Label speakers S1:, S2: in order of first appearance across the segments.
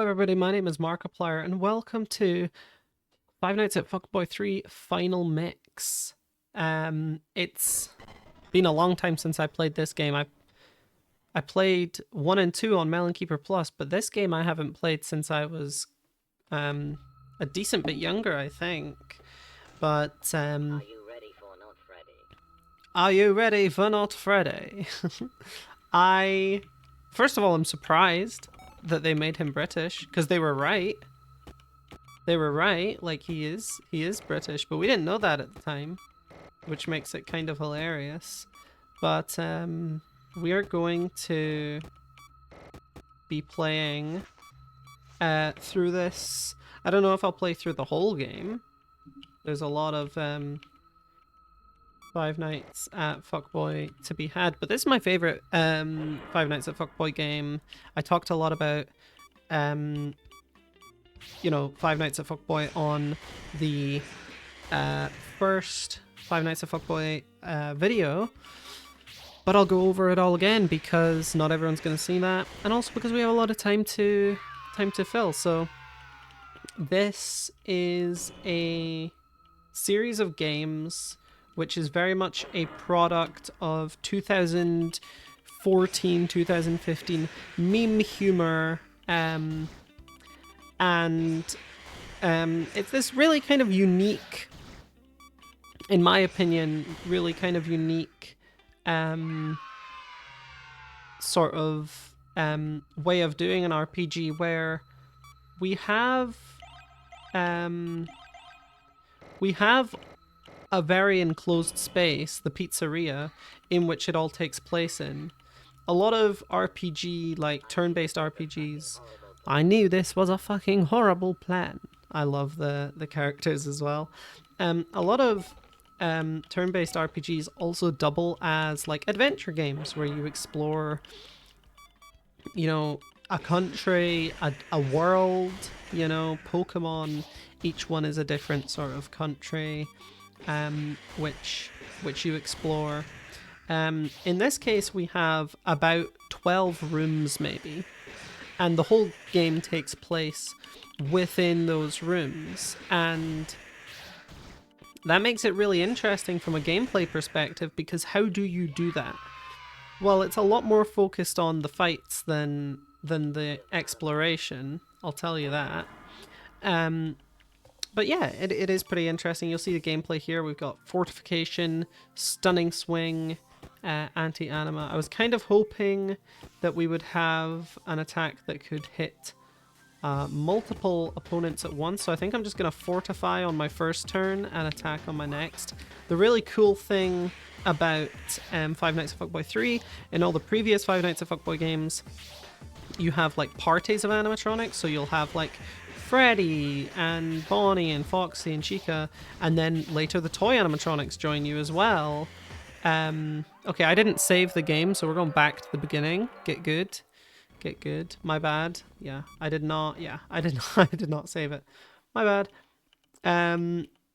S1: everybody, my name is Markiplier, and welcome to Five Nights at Fuckboy 3 Final Mix. It's been a long time since I played this game. I played 1 and 2 on Melon Keeper Plus, but this game I haven't played since I was a decent bit younger, I think. But are you ready for Not Freddy? First of all, I'm surprised that they made him British, because they were right. They were right, like he is British, but we didn't know that at the time, which makes it kind of hilarious. But we are going to be playing through this. I don't know if I'll play through the whole game. There's a lot of Five Nights at Fuckboy to be had, but this is my favorite Five Nights at Fuckboy game. I talked a lot about you know, Five Nights at Fuckboy on the first Five Nights at Fuckboy video, but I'll go over it all again because not everyone's going to see that, and also because we have a lot of time to fill. So this is a series of games which is very much a product of 2014, 2015 meme humor, and it's this really kind of unique, in my opinion, really kind of unique sort of way of doing an RPG where we have a very enclosed space, the pizzeria, in which it all takes place in. A lot of RPG, like turn-based RPGs, I knew this was a fucking horrible plan. I love the characters as well. A lot of turn-based RPGs also double as like adventure games where you explore, you know, a country, a world, you know, Pokemon. Each one is a different sort of country, which you explore. In this case, we have about 12 rooms, maybe, and the whole game takes place within those rooms, and that makes it really interesting from a gameplay perspective, because how do you do that? Well, it's a lot more focused on the fights than the exploration, I'll tell you that. But yeah, it is pretty interesting. You'll see the gameplay here. We've got Fortification, Stunning Swing, Anti-Anima. I was kind of hoping that we would have an attack that could hit multiple opponents at once, so I think I'm just going to Fortify on my first turn and attack on my next. The really cool thing about Five Nights at Fuckboy 3, in all the previous Five Nights at Fuckboy games, you have like parties of animatronics, so you'll have like Freddy and Bonnie and Foxy and Chica, and then later the toy animatronics join you as well. Okay, I didn't save the game, so we're going back to the beginning. Get good. My bad. Yeah, I did not. Yeah, I did not. I did not save it. My bad.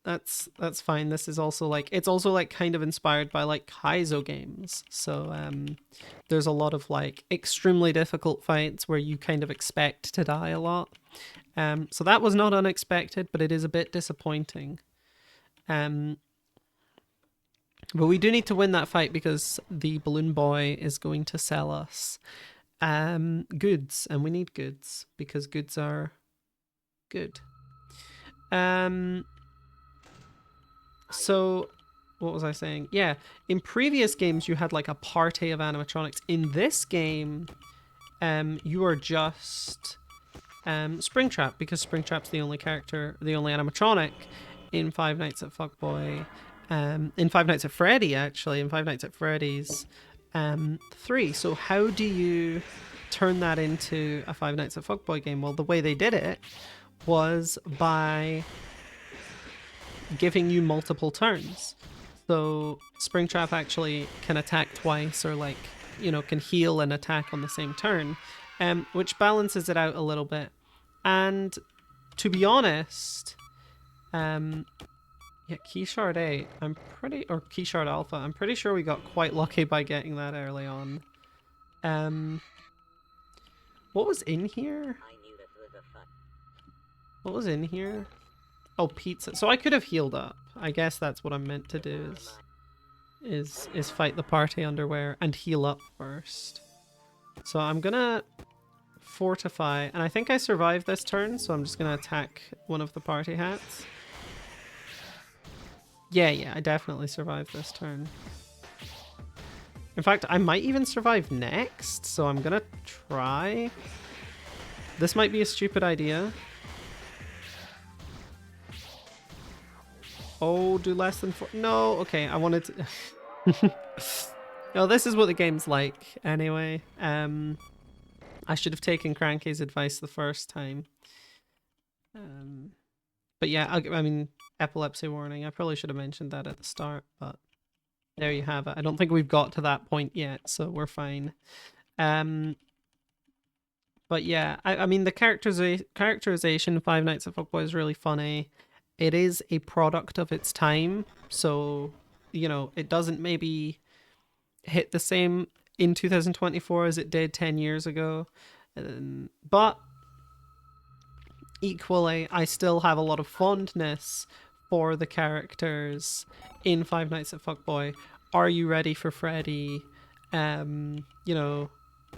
S1: That's fine. This is also like, it's also like kind of inspired by like Kaizo games. So there's a lot of like extremely difficult fights where you kind of expect to die a lot. So that was not unexpected, but it is a bit disappointing. But we do need to win that fight because the balloon boy is going to sell us goods, and we need goods because goods are good. So what was I saying? Yeah, in previous games you had like a party of animatronics. In this game, you are just Springtrap, because Springtrap's the only character, the only animatronic in Five Nights at Fuckboy. In Five Nights at Freddy, actually, in Five Nights at Freddy's 3. So how do you turn that into a Five Nights at Fuckboy game? Well, the way they did it was by giving you multiple turns. So Springtrap actually can attack twice, or like, you know, can heal and attack on the same turn, which balances it out a little bit. And to be honest, yeah, Key Shard 8, or Key Shard Alpha, I'm pretty sure we got quite lucky by getting that early on. What was in here? What was in here? Oh, pizza. So I could have healed up. I guess that's what I'm meant to do is fight the party underwear and heal up first. So I'm gonna fortify, and I think I survived this turn, so I'm just gonna attack one of the party hats. Yeah, I definitely survived this turn. In fact, I might even survive next, so I'm gonna try. This might be a stupid idea. Oh, do less than 4. No, okay, I wanted to... No, this is what the game's like, anyway. I should have taken Cranky's advice the first time. But yeah, I mean, epilepsy warning. I probably should have mentioned that at the start, but there you have it. I don't think we've got to that point yet, so we're fine. But yeah, I mean, the characterization Five Nights at Fuckboy is really funny. It is a product of its time, so, you know, it doesn't maybe hit the same in 2024 as it did 10 years ago. But equally, I still have a lot of fondness for the characters in Five Nights at Fuckboy. Are You Ready for Freddy? You know,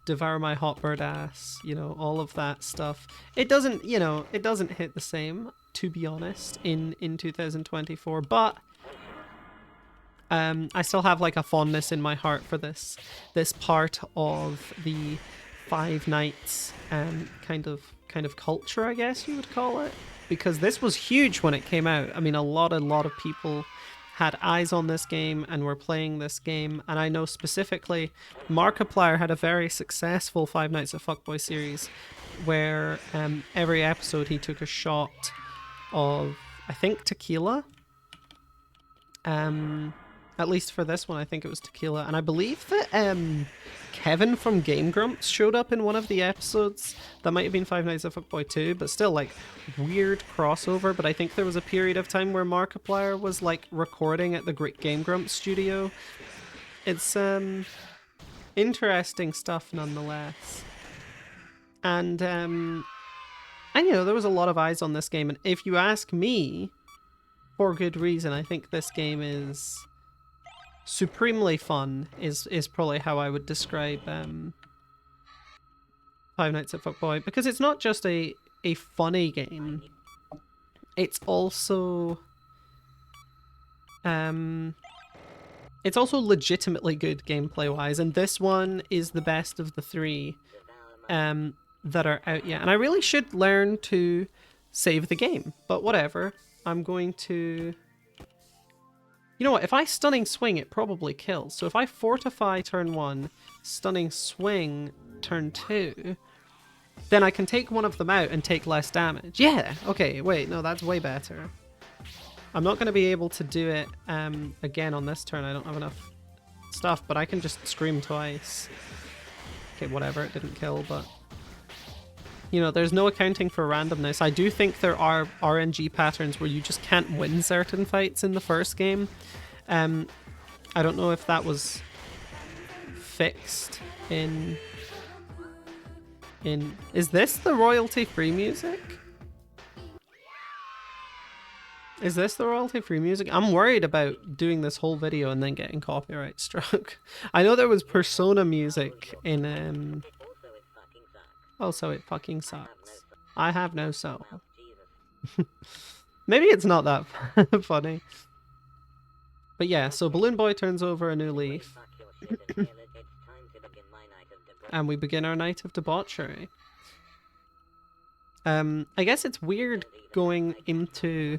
S1: Devour My Hot Bird Ass, you know, all of that stuff. It doesn't, you know, it doesn't hit the same, to be honest, in 2024, but I still have like a fondness in my heart for this part of the Five Nights kind of culture, I guess you would call it, because this was huge when it came out. I mean, a lot of people had eyes on this game and were playing this game, and I know specifically Markiplier had a very successful Five Nights at Fuckboy series where every episode he took a shot of, I think, tequila. At least for this one, I think it was tequila. And I believe that Kevin from Game Grumps showed up in one of the episodes. That might have been Five Nights at Fuckboy 2, but still, like, weird crossover. But I think there was a period of time where Markiplier was, like, recording at the Game Grumps studio. It's interesting stuff nonetheless. And you know, there was a lot of eyes on this game. And if you ask me, for good reason, I think this game is supremely fun, is probably how I would describe Five Nights at Fuckboy, because it's not just a funny game, it's also legitimately good gameplay wise, and this one is the best of the three that are out yet. And I really should learn to save the game, but whatever. I'm going to... You know what, if I Stunning Swing, it probably kills. So if I Fortify turn 1, Stunning Swing turn 2, then I can take one of them out and take less damage. Yeah! Okay, wait, no, that's way better. I'm not going to be able to do it again on this turn. I don't have enough stuff, but I can just Scream twice. Okay, whatever, it didn't kill, but... You know, there's no accounting for randomness. I do think there are RNG patterns where you just can't win certain fights in the first game. I don't know if that was fixed in... Is this the royalty-free music? Is this the royalty-free music? I'm worried about doing this whole video and then getting copyright struck. I know there was Persona music in... Also, it fucking sucks. I have no soul. Maybe it's not that funny. But yeah, so Balloon Boy turns over a new leaf. And we begin our night of debauchery. I guess it's weird going into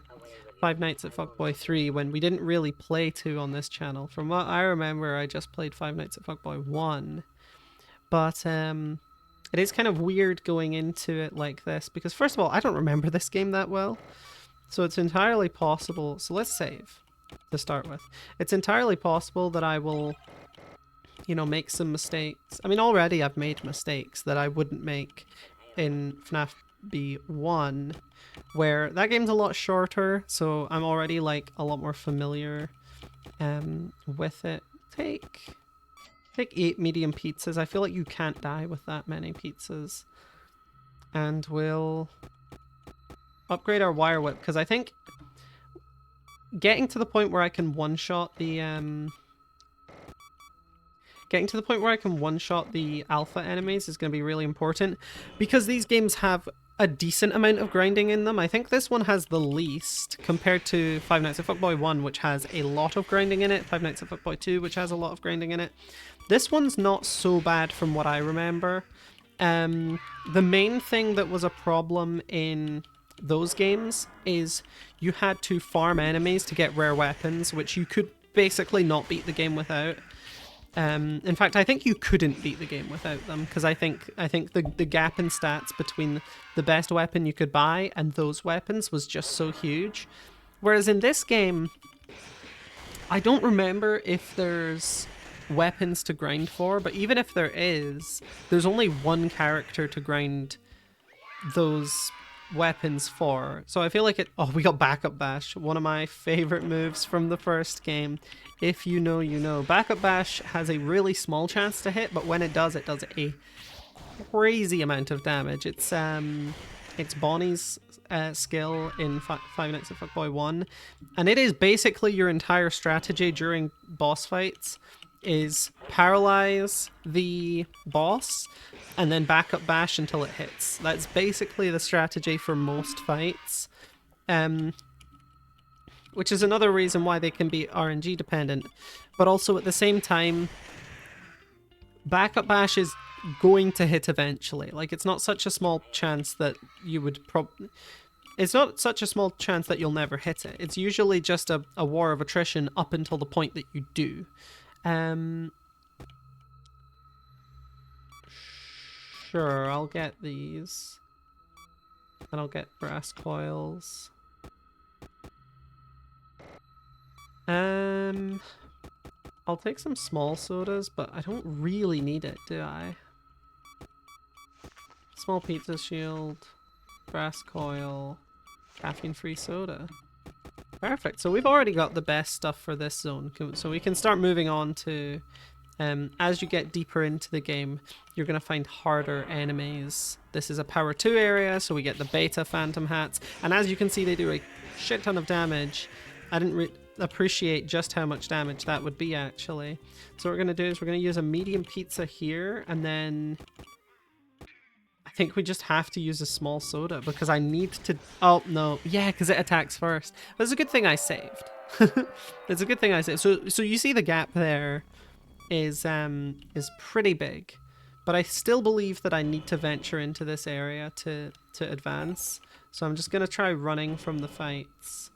S1: Five Nights at Fuckboy 3 when we didn't really play 2 on this channel. From what I remember, I just played Five Nights at Fuckboy 1. But, it is kind of weird going into it like this, because first of all, I don't remember this game that well. So it's entirely possible... So let's save to start with. It's entirely possible that I will, you know, make some mistakes. I mean, already I've made mistakes that I wouldn't make in FNAF B1, where that game's a lot shorter, so I'm already, like, a lot more familiar with it. Take 8 medium pizzas. I feel like you can't die with that many pizzas. And we'll upgrade our wire whip, because I think getting to the point where I can one-shot the alpha enemies is going to be really important, because these games have a decent amount of grinding in them. I think this one has the least compared to Five Nights at Fuckboy 1, which has a lot of grinding in it, Five Nights at Fuckboy 2, which has a lot of grinding in it. This one's not so bad from what I remember. The main thing that was a problem in those games is you had to farm enemies to get rare weapons, which you could basically not beat the game without. In fact, I think you couldn't beat the game without them, because I think the gap in stats between the best weapon you could buy and those weapons was just so huge. Whereas in this game, I don't remember if there's weapons to grind for, but even if there is, there's only one character to grind those weapons for. So I feel like it... Oh, we got Backup Bash, one of my favorite moves from the first game. If you know, you know. Backup Bash has a really small chance to hit, but when it does a crazy amount of damage. It's Bonnie's skill in Five Nights at Fuckboy 1, and it is basically your entire strategy during boss fights is paralyze the boss and then backup bash until it hits. That's basically the strategy for most fights, which is another reason why they can be RNG dependent. But also at the same time, backup bash is going to hit eventually. Like, it's not such a small chance that you would it's not such a small chance that you'll never hit it. It's usually just a war of attrition up until the point that you do. Sure, I'll get these. And I'll get brass coils. I'll take some small sodas, but I don't really need it, do I? Small pizza shield, brass coil, caffeine-free soda. Perfect. So we've already got the best stuff for this zone. So we can start moving on to... as you get deeper into the game, you're going to find harder enemies. This is a Power 2 area, so we get the Beta Phantom Hats. And as you can see, they do a shit ton of damage. I didn't appreciate just how much damage that would be, actually. So what we're going to do is we're going to use a medium pizza here, and then... I think we just have to use a small soda because I need to... Oh, no. Yeah, because it attacks first. But it's a good thing I saved. It's a good thing I saved. So you see the gap there is pretty big. But I still believe that I need to venture into this area to advance. So I'm just going to try running from the fights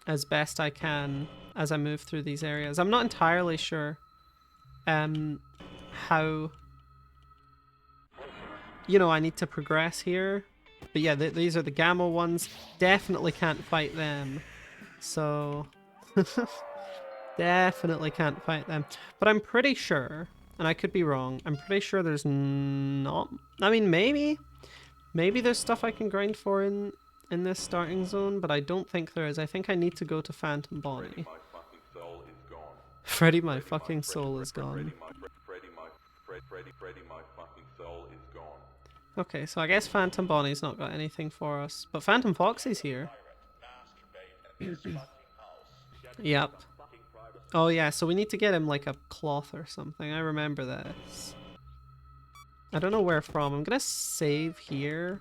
S1: as best I can as I move through these areas. I'm not entirely sure how... You know, I need to progress here. But yeah, these are the Gamma ones. Definitely can't fight them. So... definitely can't fight them. But I'm pretty sure, and I could be wrong, I'm pretty sure there's not... I mean, maybe. Maybe there's stuff I can grind for in this starting zone, but I don't think there is. I think I need to go to Phantom Bonnie. Freddy, my fucking soul is gone. Okay, so I guess Phantom Bonnie's not got anything for us, but Phantom Foxy's here. Yep. Oh yeah, so we need to get him like a cloth or something. I remember this. I don't know where from. I'm gonna save here.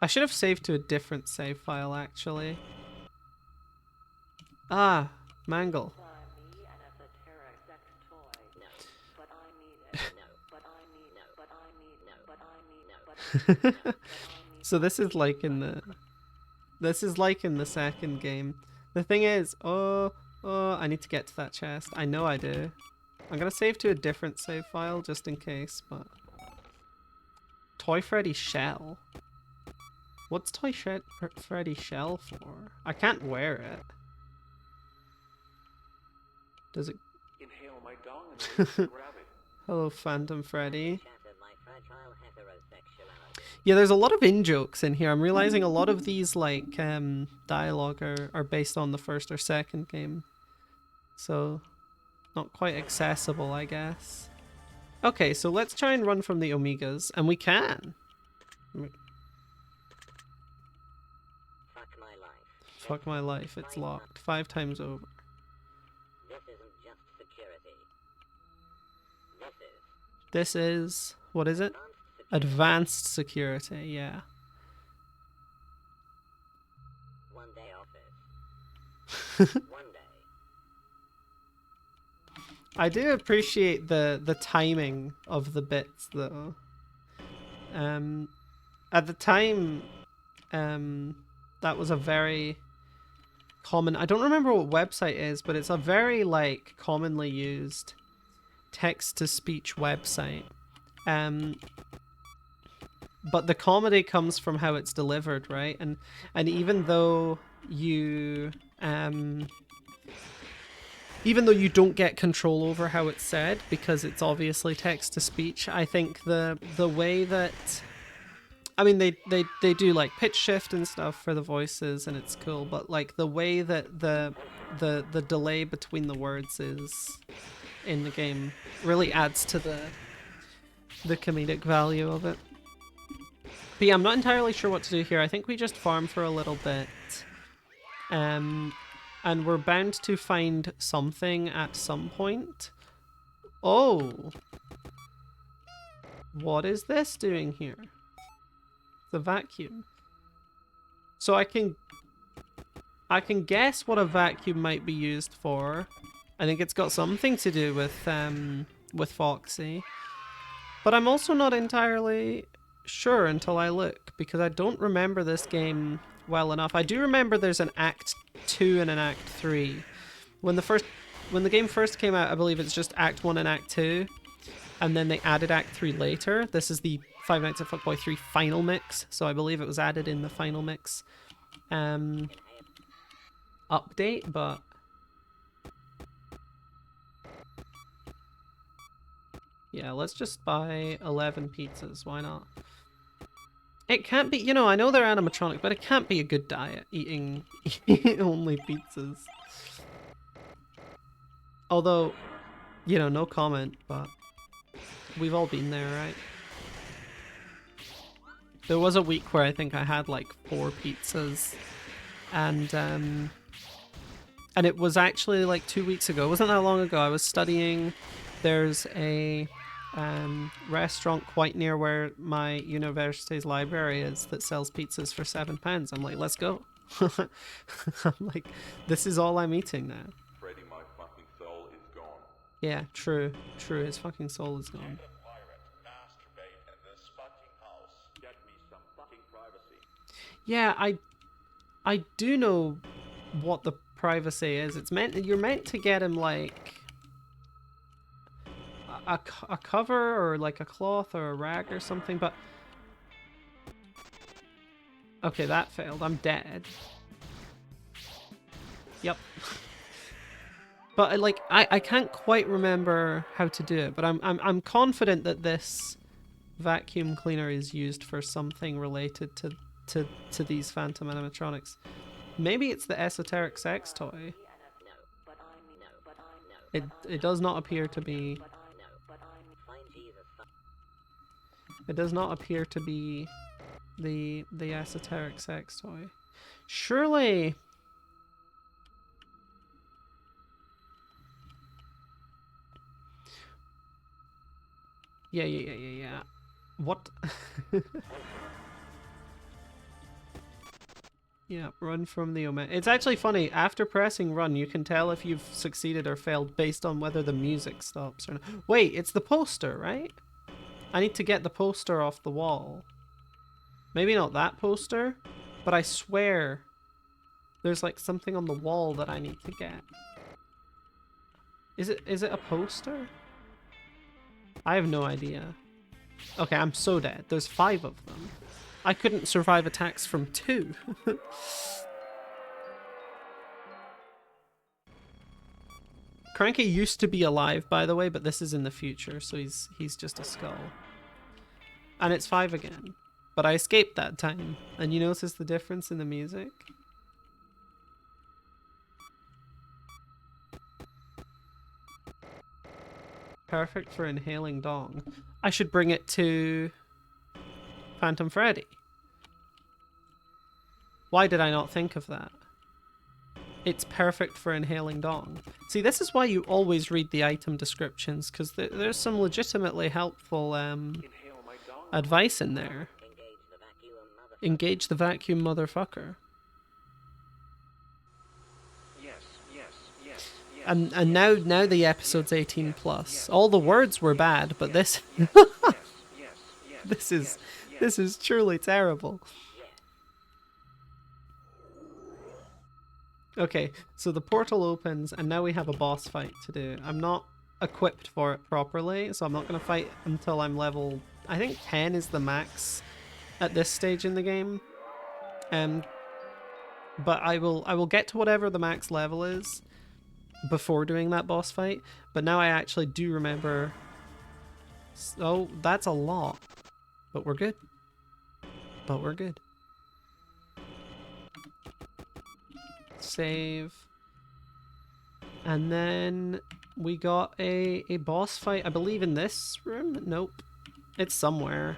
S1: I should have saved to a different save file, actually. Ah, Mangle. So this is like in the second game. The thing is, oh, I need to get to that chest. I know I do. I'm gonna save to a different save file just in case, but... Toy Freddy Shell? What's Toy Freddy Shell for? I can't wear it. Does it...
S2: Inhale my dong and grab it.
S1: Hello, Phantom Freddy. Yeah, there's a lot of in-jokes in here. I'm realizing a lot of these, like, dialogue are based on the first or second game. So, not quite accessible, I guess. Okay, so let's try and run from the Omegas, and we can.
S3: Fuck my life.
S1: Fuck my life, it's locked 5 times over.
S3: This isn't just security. This is
S1: This is, what is it?
S3: advanced security.
S1: Advanced security, yeah.
S3: One day office. One day.
S1: I do appreciate the timing of the bits though. At the time, that was a very common, I don't remember what website is, but it's a very like commonly used text-to-speech website. But the comedy comes from how it's delivered, right? And even though you don't get control over how it's said because it's obviously text-to-speech, I think the way that, I mean, they do like pitch shift and stuff for the voices, and it's cool, but like the way that the delay between the words is in the game really adds to the comedic value of it. But yeah, I'm not entirely sure what to do here. I think we just farm for a little bit. And we're bound to find something at some point. Oh! What is this doing here? The vacuum. So I can guess what a vacuum might be used for. I think it's got something to do with Foxy. But I'm also not entirely sure until I look, because I don't remember this game well enough. I do remember there's an Act 2 and an Act 3. When the game first came out, I believe it's just Act 1 and Act 2, and then they added Act 3 later. This is the Five Nights at Fuckboy 3 final mix, so I believe it was added in the final mix update, but yeah, let's just buy 11 pizzas, why not? It can't be, you know, I know they're animatronic, but it can't be a good diet, eating only pizzas. Although, you know, no comment, but we've all been there, right? There was a week where I think I had like 4 pizzas, and it was actually like 2 weeks ago. It wasn't that long ago. I was studying. There's a restaurant quite near where my university's library is that sells pizzas for £7. I'm like, let's go. I'm like, this is all I'm eating now.
S2: Freddy, my fucking soul is gone.
S1: Yeah, true. True, his fucking soul is gone.
S4: Pirate, masturbate in this fucking house.
S2: Get me some fucking privacy.
S1: Yeah, I do know what the privacy is. It's you're meant to get him like a cover or like a cloth or a rag or something, but okay, that failed. I'm dead. Yep. But like I can't quite remember how to do it, but I'm confident that this vacuum cleaner is used for something related to these phantom animatronics. Maybe it's the esoteric sex toy. It does not appear to be. It does not appear to be the esoteric sex toy. Surely. Yeah. What? Yeah, run from the Omega. It's actually funny. After pressing run, you can tell if you've succeeded or failed based on whether the music stops or not. Wait, it's the poster, right? I need to get the poster off the wall. Maybe not that poster, but I swear there's like something on the wall that I need to get. Is it a poster? I have no idea. Okay, I'm so dead. There's 5 of them. I couldn't survive attacks from 2. Cranky used to be alive, by the way, but this is in the future, so he's just a skull. And it's 5 again. But I escaped that time. And you notice the difference in the music? Perfect for inhaling dong. I should bring it to Phantom Freddy. Why did I not think of that? It's perfect for inhaling dong. See, this is why you always read the item descriptions, because there's some legitimately helpful advice in there.
S3: Engage the vacuum, mother.
S1: Engage the vacuum, motherfucker.
S5: Yes.
S1: And now the episode's 18 plus. All the words were bad, but this this is truly terrible. Okay, so the portal opens and now we have a boss fight to do. I'm not equipped for it properly, so I'm not going to fight until I'm level, I think 10 is the max at this stage in the game. But I will get to whatever the max level is before doing that boss fight. But now I actually do remember. Oh, that's a lot. But we're good. Save. And then we got a boss fight, I believe in this room? Nope. It's somewhere.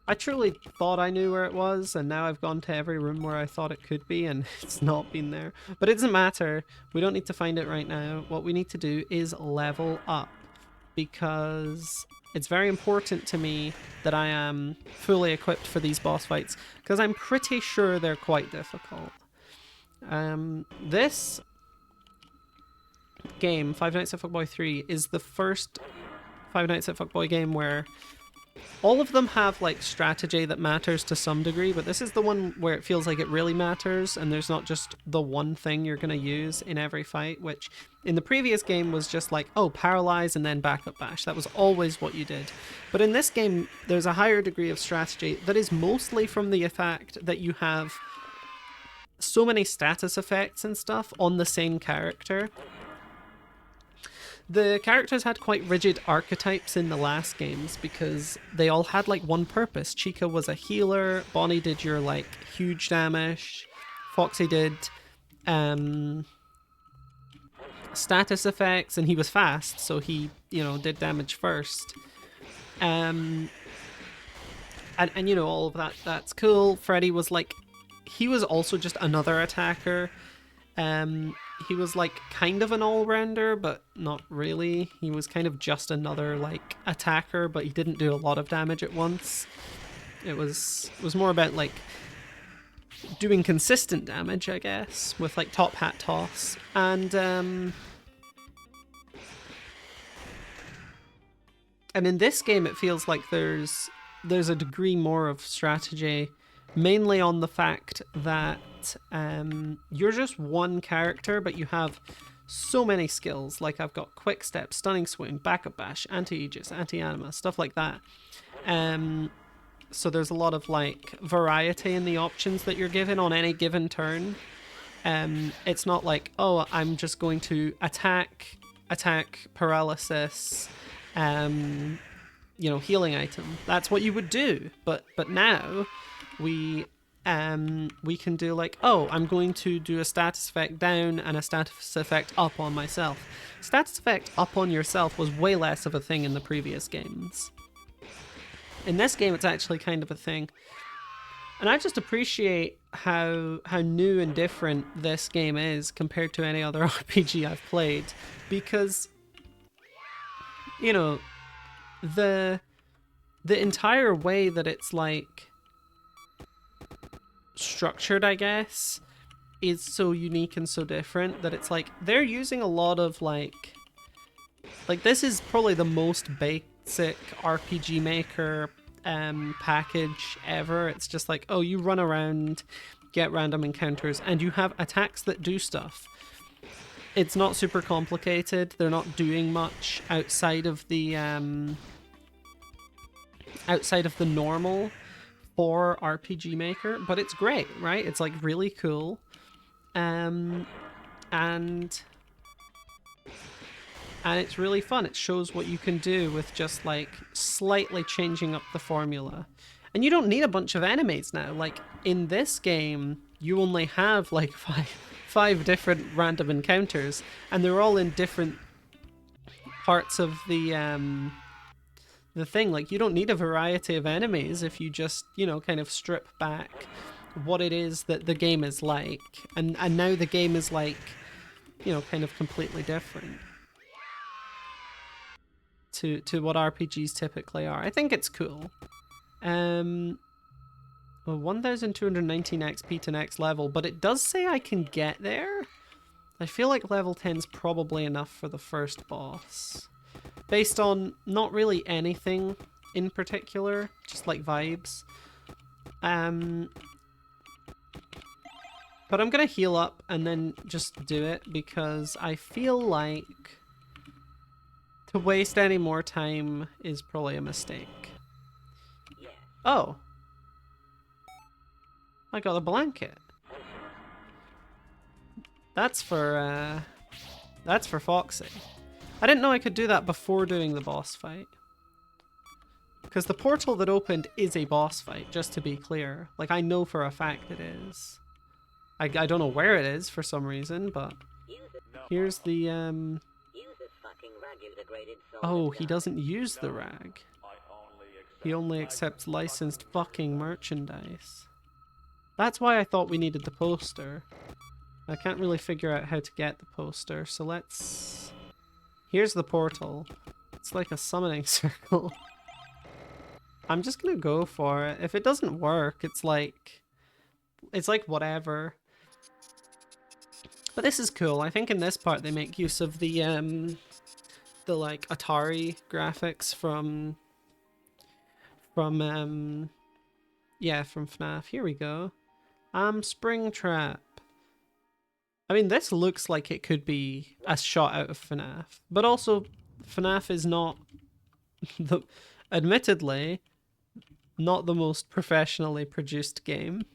S1: I truly thought I knew where it was, and now I've gone to every room where I thought it could be, and it's not been there. But it doesn't matter. We don't need to find it right now. What we need to do is level up, because it's very important to me that I am fully equipped for these boss fights, because I'm pretty sure they're quite difficult. This game, Five Nights at Fuckboy 3, is the first Five Nights at Fuckboy game where all of them have like strategy that matters to some degree, but this is the one where it feels like it really matters, and there's not just the one thing you're going to use in every fight, which in the previous game was just like, oh, paralyze and then backup bash. That was always what you did. But in this game, there's a higher degree of strategy that is mostly from the fact that you have so many status effects and stuff on the same character. The characters had quite rigid archetypes in the last games because they all had like one purpose. Chica was a healer, Bonnie did your like huge damage, Foxy did status effects, and he was fast, so he, you know, did damage first. And you know, all of that's cool. Freddy was like, he was also just another attacker. He was like kind of an all-rounder, but not really. He was kind of just another like attacker, but he didn't do a lot of damage at once. It was more about like doing consistent damage, I guess, with like top hat toss. And in this game it feels like there's a degree more of strategy, mainly on the fact that you're just one character, but you have so many skills. Like I've got quick step, stunning swing, backup bash, anti-aegis, anti-anima, stuff like that. So there's a lot of like variety in the options that you're given on any given turn. It's not like, oh, I'm just going to attack, paralysis, you know, healing item. That's what you would do. But now we can do like, oh, I'm going to do a status effect down and a status effect up on myself. Status effect up on yourself was way less of a thing in the previous games. In this game, it's actually kind of a thing. And I just appreciate how new and different this game is compared to any other RPG I've played. Because, you know, the entire way that it's like structured, I guess, is so unique and so different that it's like they're using a lot of like this is probably the most basic RPG Maker package ever. It's just like, oh, you run around, get random encounters, and you have attacks that do stuff. It's not super complicated. They're not doing much outside of the normal for RPG Maker, but it's great, right? It's like really cool. And it's really fun. It shows what you can do with just like slightly changing up the formula. And you don't need a bunch of enemies now. Like in this game, you only have like 5 different random encounters, and they're all in different parts of the thing. Like, you don't need a variety of enemies if you just, you know, kind of strip back what it is that the game is like. And now the game is like, you know, kind of completely different to what RPGs typically are. I think it's cool. Well, 1219 XP to next level, but it does say I can get there. I feel like level 10's probably enough for the first boss. Based on not really anything in particular, just like vibes. But I'm gonna heal up and then just do it because I feel like to waste any more time is probably a mistake. Oh. I got a blanket. That's for Foxy. I didn't know I could do that before doing the boss fight. Because the portal that opened is a boss fight, just to be clear. Like, I know for a fact it is. I don't know where it is for some reason, but here's the oh, he doesn't use the rag. He only accepts licensed fucking merchandise. That's why I thought we needed the poster. I can't really figure out how to get the poster, so let's... Here's the portal. It's like a summoning circle. I'm just gonna go for it. If it doesn't work, it's like whatever. But this is cool. I think in this part they make use of the like Atari graphics from FNAF. Here we go. Springtrap. I mean, this looks like it could be a shot out of FNAF, but also FNAF is not admittedly not the most professionally produced game,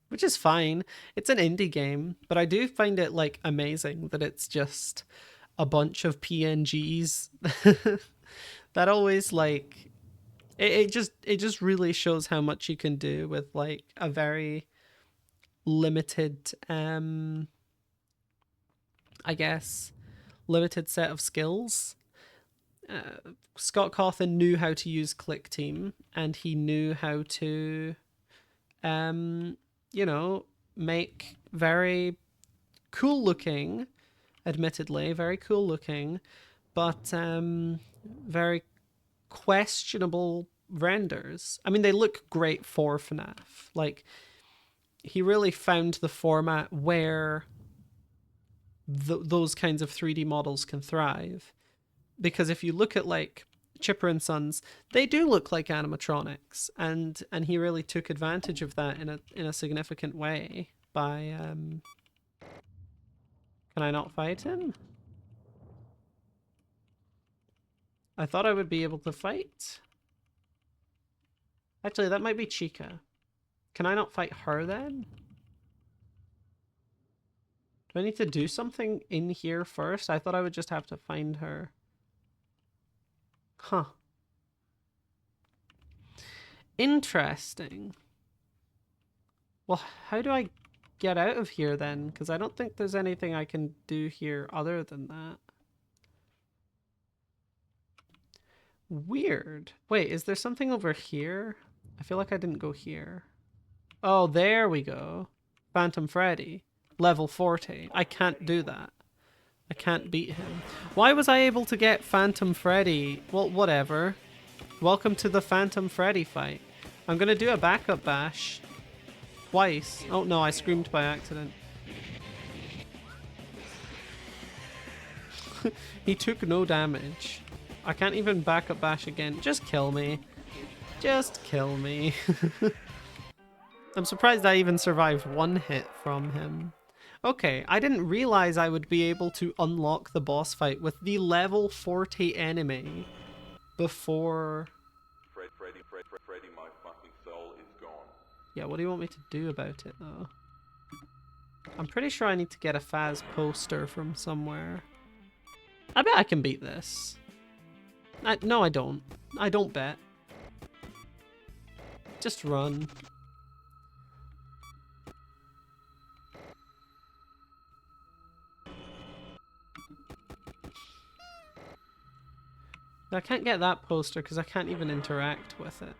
S1: which is fine. It's an indie game, but I do find it like amazing that it's just a bunch of PNGs. That always like it just really shows how much you can do with like a very limited I guess limited set of skills. Scott Cawthon knew how to use ClickTeam, and he knew how to you know, make very cool looking, admittedly, very cool looking, but very questionable renders. I mean, they look great for FNAF. Like, he really found the format where those kinds of 3D models can thrive. Because if you look at, like, Chipper and Sons, they do look like animatronics, and he really took advantage of that in a significant way by Can I not fight him? I thought I would be able to fight. Actually, that might be Chica. Can I not fight her then? Do I need to do something in here first? I thought I would just have to find her. Huh. Interesting. Well, how do I get out of here then? Because I don't think there's anything I can do here other than that. Weird. Wait, is there something over here? I feel like I didn't go here. Oh, there we go. Phantom Freddy. Level 40. I can't do that. I can't beat him. Why was I able to get Phantom Freddy? Well, whatever. Welcome to the Phantom Freddy fight. I'm gonna do a backup bash. Twice. Oh no, I screamed by accident. He took no damage. I can't even backup bash again. Just kill me. Just kill me. I'm surprised I even survived one hit from him. Okay, I didn't realize I would be able to unlock the boss fight with the level 40 enemy before...
S2: Freddy, my fucking soul is gone.
S1: Yeah, what do you want me to do about it, though? I'm pretty sure I need to get a Faz poster from somewhere. I bet I can beat this. No, I don't. I don't bet. Just run. I can't get that poster because I can't even interact with it.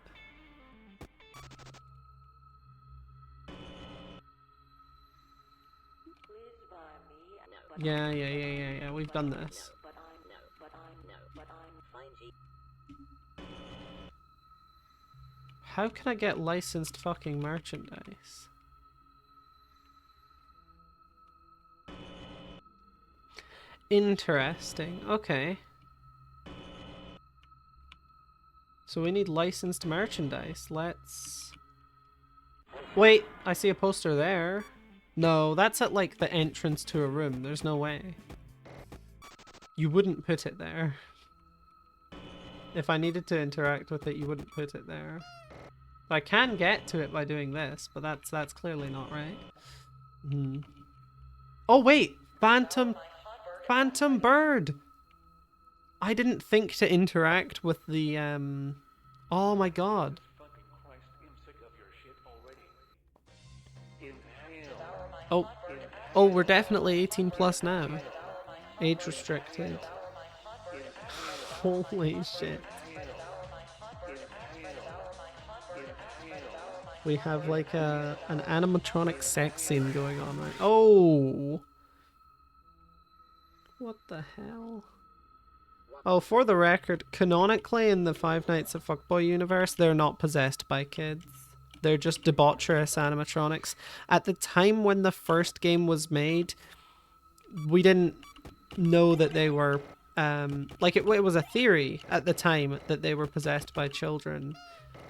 S1: Yeah, we've done this. How can I get licensed fucking merchandise? Interesting. Okay. So we need licensed merchandise. Let's... Wait, I see a poster there. No, that's at like the entrance to a room. There's no way. You wouldn't put it there. If I needed to interact with it, you wouldn't put it there. I can get to it by doing this, but that's clearly not right. Oh wait! Phantom Bird! I didn't think to interact with the oh my god. Oh, we're definitely 18 plus now. Age restricted. Holy shit. We have like an animatronic sex scene going on right. Oh! What the hell? Oh, for the record, canonically in the Five Nights at Fuckboy universe, they're not possessed by kids. They're just debaucherous animatronics. At the time when the first game was made, we didn't know that they were... like, it was a theory at the time that they were possessed by children.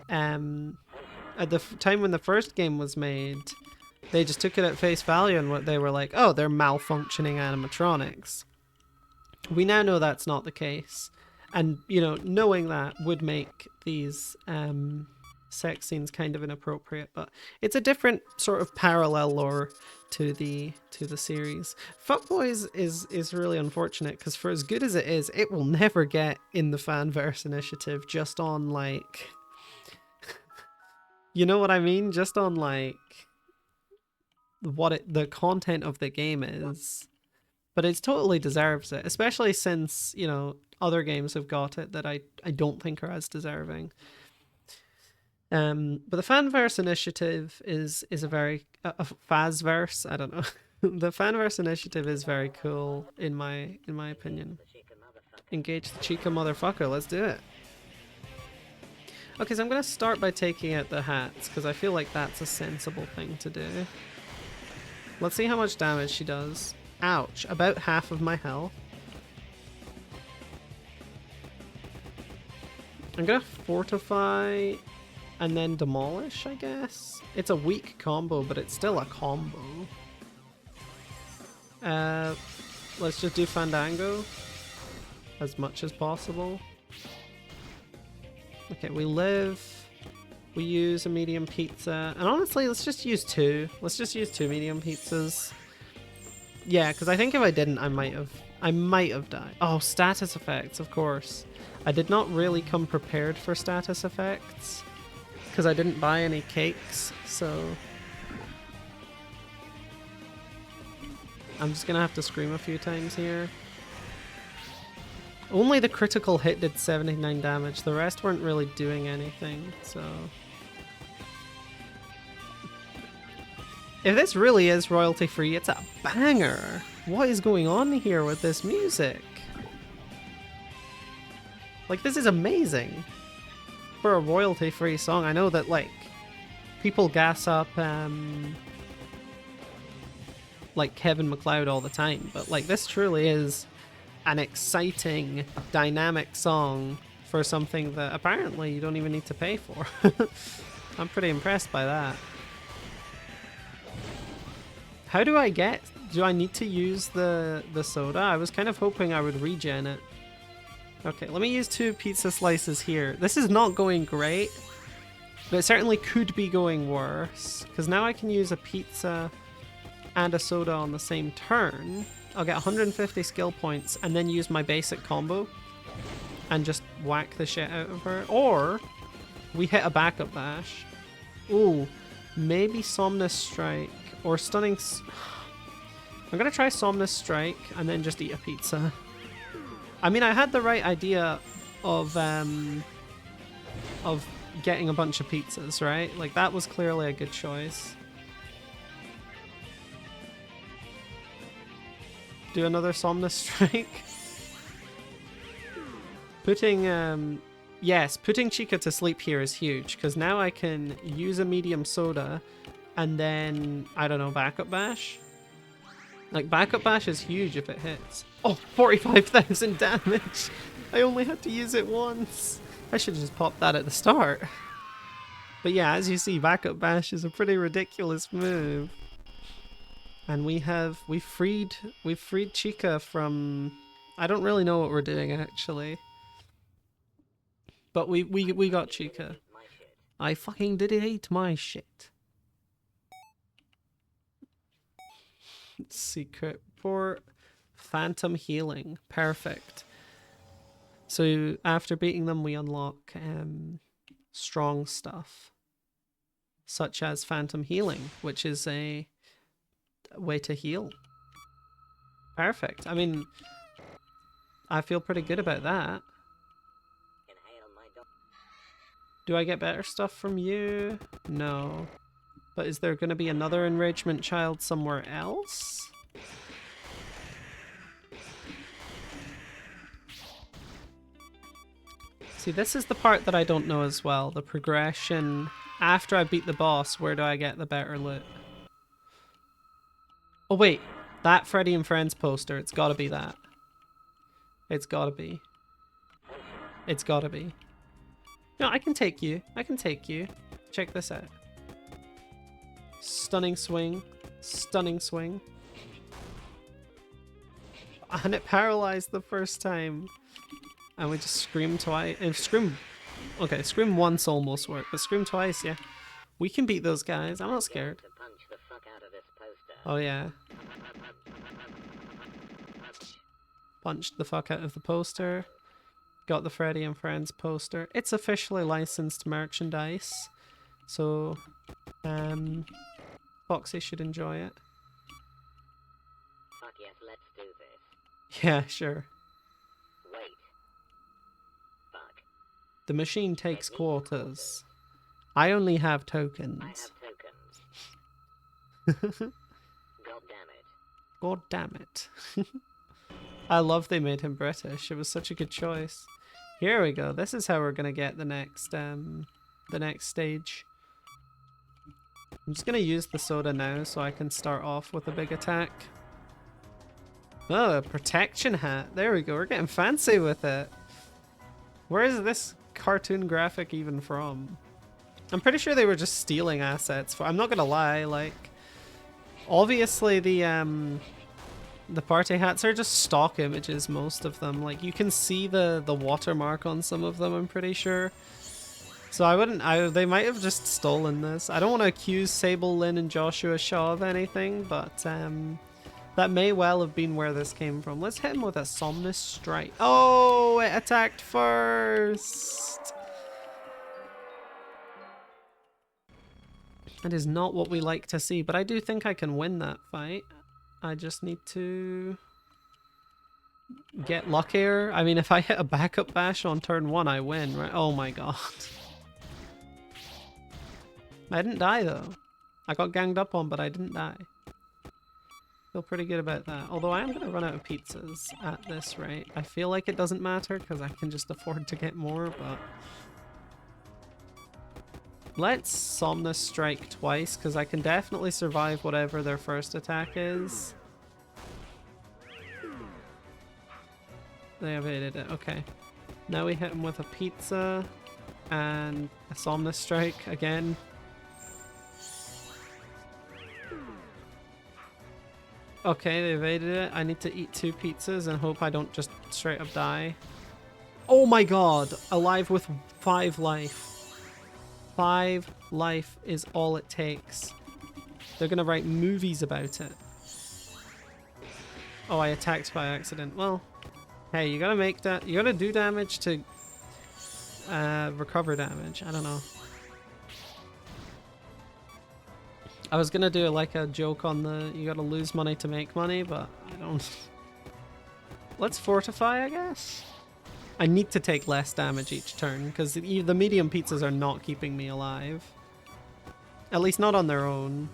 S1: At the time when the first game was made, they just took it at face value and what they were like, oh, they're malfunctioning animatronics. We now know that's not the case. And, you know, knowing that would make these sex scenes kind of inappropriate, but it's a different sort of parallel lore to the series. Fuckboys is really unfortunate because for as good as it is, it will never get in the Fanverse initiative just on like you know what I mean? Just on like the content of the game is. But it totally deserves it, especially since, you know, other games have got it that I don't think are as deserving. But the Fanverse initiative is a very a Fazverse, I don't know. The Fanverse initiative is very cool in my opinion. Engage the Chica motherfucker, let's do it. Okay, so I'm gonna start by taking out the hats because I feel like that's a sensible thing to do. Let's see how much damage she does. Ouch, about half of my health. I'm gonna fortify and then demolish, I guess. It's a weak combo, but it's still a combo. Let's just do Fandango as much as possible. Okay, we live. We use a medium pizza. And honestly, let's just use two. Let's just use 2 medium pizzas. Yeah, because I think if I didn't, I might have died. Oh, status effects, of course. I did not really come prepared for status effects because I didn't buy any cakes, so I'm just gonna have to scream a few times here. Only the critical hit did 79 damage. The rest weren't really doing anything, so... If this really is royalty free, it's a banger! What is going on here with this music? Like, this is amazing! For a royalty free song. I know that, like, people gas up, like, Kevin MacLeod all the time, but, like, this truly is an exciting, dynamic song for something that apparently you don't even need to pay for. I'm pretty impressed by that. How do I get... Do I need to use the soda? I was kind of hoping I would regen it. Okay, let me use 2 pizza slices here. This is not going great, but it certainly could be going worse. Because now I can use a pizza and a soda on the same turn. I'll get 150 skill points and then use my basic combo and just whack the shit out of her. Or we hit a backup bash. Ooh, maybe Somnus Strike or Stunning... I'm gonna try Somnus Strike and then just eat a pizza. I mean, I had the right idea of getting a bunch of pizzas, right? Like that was clearly a good choice. Do another Somnus Strike. Putting yes, putting Chica to sleep here is huge because now I can use a medium soda and then I don't know, backup bash. Like backup bash is huge if it hits. Oh, 45,000 damage. I only had to use it once. I should have just popped that at the start. But yeah, as you see, backup bash is a pretty ridiculous move. And we've freed Chica from, I don't really know what we're doing actually. But we got Chica. I fucking did it, ate my shit. Secret port, Phantom Healing, perfect. So after beating them, we unlock strong stuff, such as Phantom Healing, which is a way to heal. Perfect. I mean, I feel pretty good about that. Do I get better stuff from you? No. But is there going to be another enragement child somewhere else? See, this is the part that I don't know as well. The progression. After I beat the boss, where do I get the better loot? Oh wait, that Freddy and Friends poster. It's gotta be that. It's gotta be. It's gotta be. No, I can take you. I can take you. Check this out. Stunning swing. Stunning swing. And it paralyzed the first time. And we just scream twice. Okay, scream once almost worked, but scream twice, yeah. We can beat those guys. I'm not scared. Oh yeah. Punched the fuck out of the poster. Got the Freddy and Friends poster. It's officially licensed merchandise. So, Foxy should enjoy it.
S3: Fuck yes, let's do this.
S1: Yeah, sure.
S3: Wait. Fuck.
S1: The machine takes quarters. I only have tokens.
S3: I have tokens. God damn it.
S1: God damn it. I love they made him British. It was such a good choice. Here we go. This is how we're gonna get the next stage. I'm just gonna use the soda now so I can start off with a big attack. Oh, a protection hat. There we go. We're getting fancy with it. Where is this cartoon graphic even from? I'm pretty sure they were just stealing assets. I'm not gonna lie, like, obviously the party hats are just stock images, most of them. Like, you can see the watermark on some of them, I'm pretty sure. So they might have just stolen this. I don't want to accuse Sable, Lynn, and Joshua Shaw of anything, but that may well have been where this came from. Let's hit him with a Somnus Strike. Oh, it attacked first! That is not what we like to see, but I do think I can win that fight. I just need to get luckier. I mean, if I hit a backup bash on turn 1, I win, right? Oh my god. I didn't die though. I got ganged up on, but I didn't die. Feel pretty good about that. Although I am going to run out of pizzas at this rate. I feel like it doesn't matter because I can just afford to get more, but... Let's Somnus Strike twice, because I can definitely survive whatever their first attack is. They evaded it, okay. Now we hit them with a pizza and a Somnus Strike again. Okay, they evaded it. I need to eat 2 pizzas and hope I don't just straight up die. Oh my god! Alive with 5 life. 5 life is all it takes. They're gonna write movies about it. Oh, I attacked by accident. Well, hey, you gotta make that. You gotta do damage to recover damage. I don't know. I was gonna do like a joke on the you gotta lose money to make money, but I don't. Let's fortify, I guess. I need to take less damage each turn, because the medium pizzas are not keeping me alive. At least not on their own.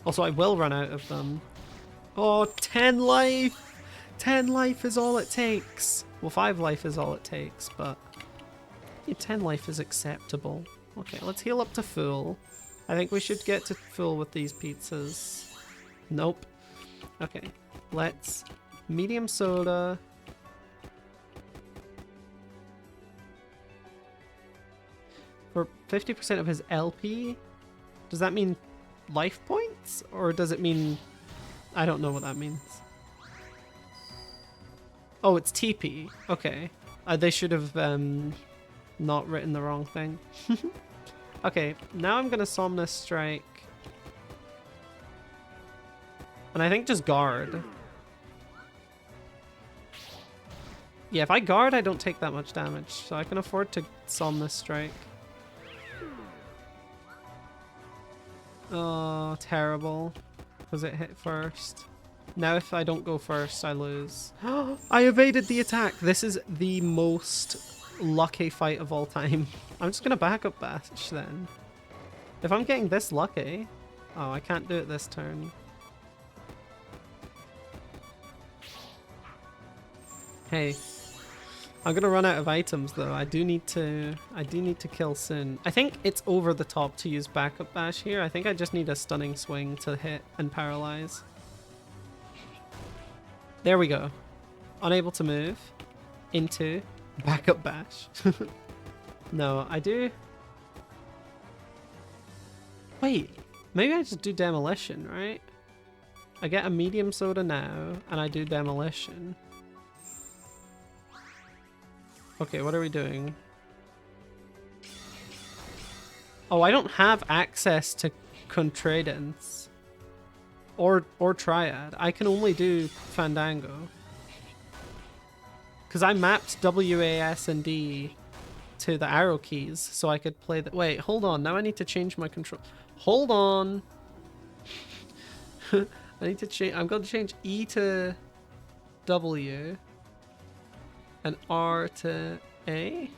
S1: Also, I will run out of them. Oh, 10 life! 10 life is all it takes. Well, 5 life is all it takes, but... yeah, 10 life is acceptable. Okay, let's heal up to full. I think we should get to full with these pizzas. Nope. Okay, let's... medium soda... for 50% of his LP? Does that mean life points? Or does it mean... I don't know what that means. Oh, it's TP. Okay. They should have not written the wrong thing. Okay, now I'm gonna Somnus Strike. And I think just guard. Yeah, if I guard, I don't take that much damage, so I can afford to Somnus Strike. Oh, terrible. Because it hit first. Now if I don't go first, I lose. I evaded the attack! This is the most lucky fight of all time. I'm just gonna backup bash then. If I'm getting this lucky... oh, I can't do it this turn. Hey. I'm gonna run out of items though. I do need to kill soon. I think it's over the top to use backup bash here. I think I just need a stunning swing to hit and paralyze. There we go. Unable to move into backup bash. No, I do. Wait, maybe I just do demolition, right? I get a medium soda now and I do demolition. Okay, what are we doing? Oh, I don't have access to Contradence or Triad. I can only do Fandango. Because I mapped WAS and D to the arrow keys so I could play the... wait, hold on. Now I need to change my control. Hold on. I need to change... I'm going to change E to W. And R to A?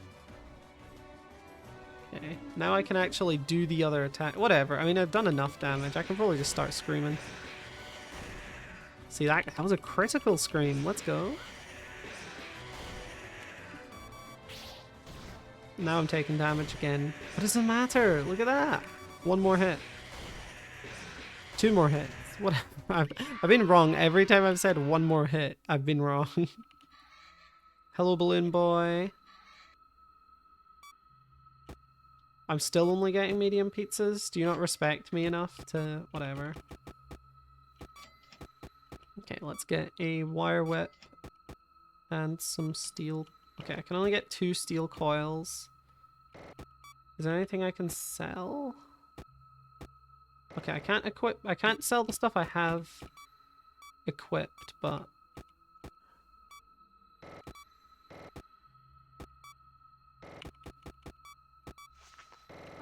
S1: Okay, now I can actually do the other attack. Whatever, I mean, I've done enough damage. I can probably just start screaming. See, that was a critical scream. Let's go. Now I'm taking damage again. What does it matter? Look at that. One more hit. 2 more hits. What? I've been wrong. Every time I've said one more hit, I've been wrong. Hello, Balloon Boy. I'm still only getting medium pizzas. Do you not respect me enough to... whatever. Okay, let's get a wire whip and some steel... okay, I can only get 2 steel coils. Is there anything I can sell? Okay, I can't equip... I can't sell the stuff I have equipped, but...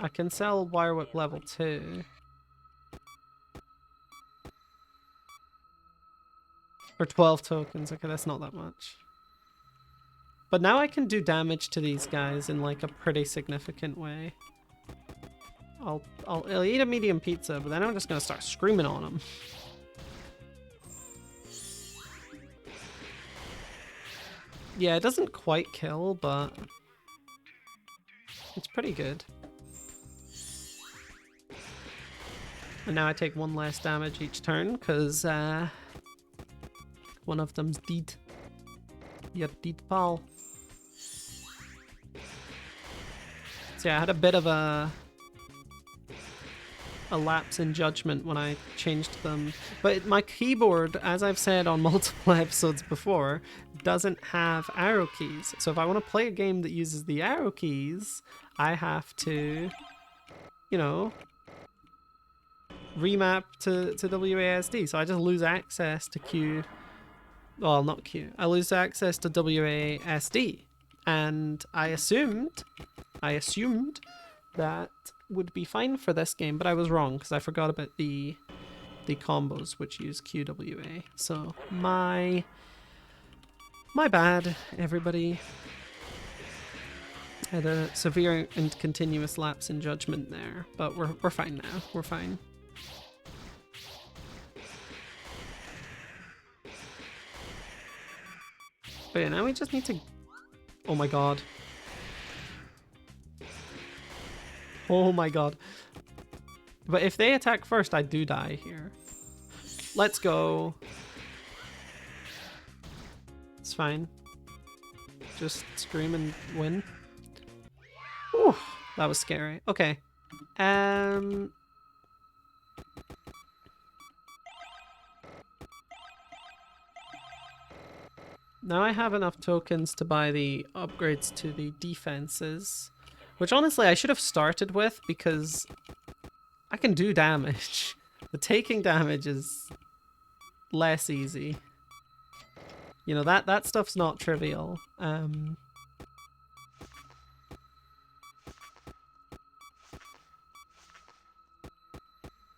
S1: I can sell wire whip level 2. For 12 tokens. Okay, that's not that much. But now I can do damage to these guys in like a pretty significant way. I'll eat a medium pizza, but then I'm just gonna start screaming on them. Yeah, it doesn't quite kill, but it's pretty good. And now I take 1 less damage each turn, because one of them's dead. You're dead, pal. So yeah, I had a bit of a lapse in judgment when I changed them. But my keyboard, as I've said on multiple episodes before, doesn't have arrow keys. So if I want to play a game that uses the arrow keys, I have to, you know, remap to WASD, so I just lose access to Q. Well, not Q. I lose access to WASD, and I assumed that would be fine for this game, but I was wrong because I forgot about the combos which use QWA. So my bad, everybody. Had a severe and continuous lapse in judgment there, but we're fine now. We're fine. But yeah, now we just need to... Oh my god. Oh my god. But if they attack first, I do die here. Let's go. It's fine. Just scream and win. Whew, that was scary. Okay. Now I have enough tokens to buy the upgrades to the defenses, which honestly I should have started with because I can do damage. The taking damage is less easy. You know, that stuff's not trivial.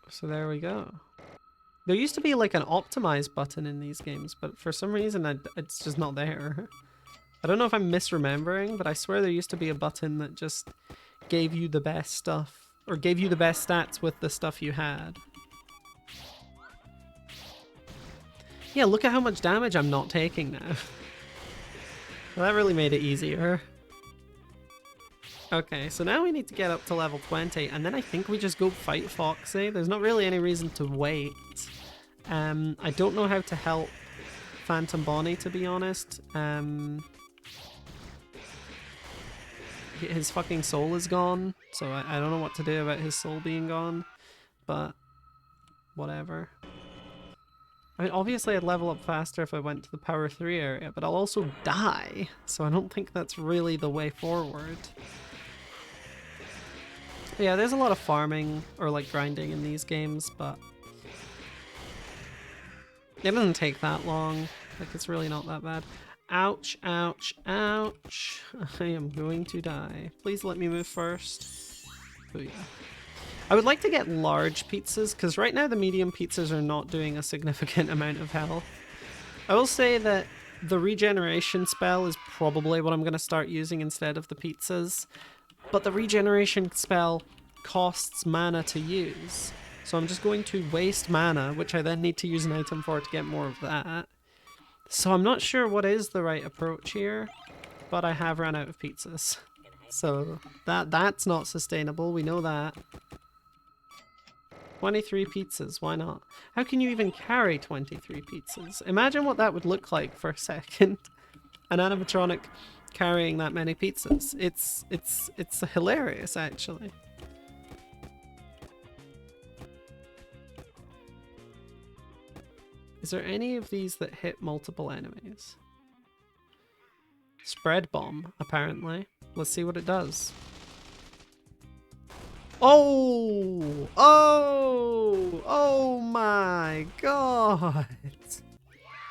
S1: So there we go. There used to be like an optimize button in these games, but for some reason it's just not there. I don't know if I'm misremembering, but I swear there used to be a button that just gave you the best stuff, or gave you the best stats with the stuff you had. Yeah, look at how much damage I'm not taking now. Well, that really made it easier. Okay, so now we need to get up to level 20, and then I think we just go fight Foxy. There's not really any reason to wait. I don't know how to help Phantom Bonnie, to be honest. His fucking soul is gone, so I don't know what to do about his soul being gone, but whatever. I mean, obviously I'd level up faster if I went to the Power 3 area, but I'll also die, so I don't think that's really the way forward. Yeah, there's a lot of farming, or like grinding in these games, but it doesn't take that long. Like, it's really not that bad. Ouch, ouch, ouch. I am going to die. Please let me move first. Booyah. I would like to get large pizzas, because right now the medium pizzas are not doing a significant amount of health. I will say that the regeneration spell is probably what I'm going to start using instead of the pizzas. But the regeneration spell costs mana to use. So I'm just going to waste mana, which I then need to use an item for to get more of that. So I'm not sure what is the right approach here, but I have run out of pizzas. So that's not sustainable, we know that. 23 pizzas, why not? How can you even carry 23 pizzas? Imagine what that would look like for a second. An animatronic carrying that many pizzas. It's hilarious, actually. Is there any of these that hit multiple enemies? Spread bomb, apparently. Let's see what it does. Oh! Oh! Oh my god!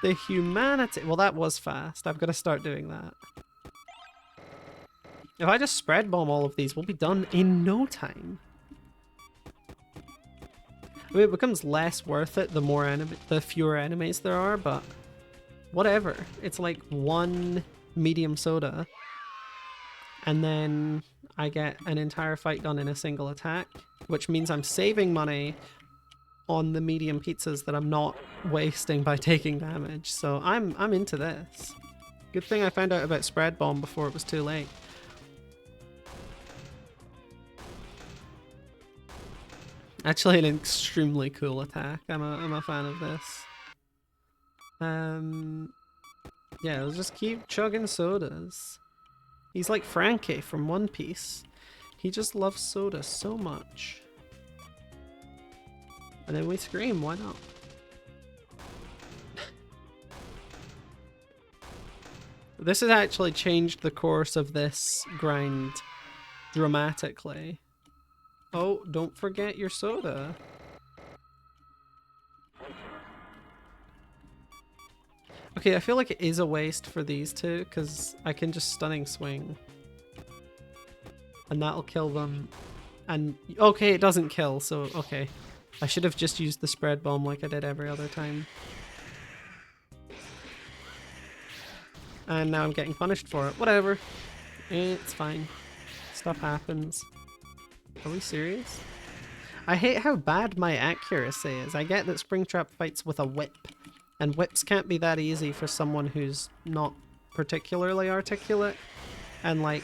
S1: The humanity. Well, that was fast. I've got to start doing that. If I just spread bomb all of these, we'll be done in no time. I mean, it becomes less worth it the fewer enemies there are, but whatever. It's like one medium soda, and then I get an entire fight done in a single attack, which means I'm saving money on the medium pizzas that I'm not wasting by taking damage. So I'm into this. Good thing I found out about spread bomb before it was too late. Actually, an extremely cool attack. I'm a fan of this. Yeah, let's just keep chugging sodas. He's like Frankie from One Piece. He just loves soda so much. And then we scream, why not? This has actually changed the course of this grind dramatically. Oh, don't forget your soda. Okay, I feel like it is a waste for these two, because I can just stunning swing. And that'll kill them. And, okay, it doesn't kill, so, okay. I should have just used the spread bomb like I did every other time. And now I'm getting punished for it. Whatever. It's fine. Stuff happens. Are we serious? I hate how bad my accuracy is. I get that Springtrap fights with a whip, and whips can't be that easy for someone who's not particularly articulate. And like,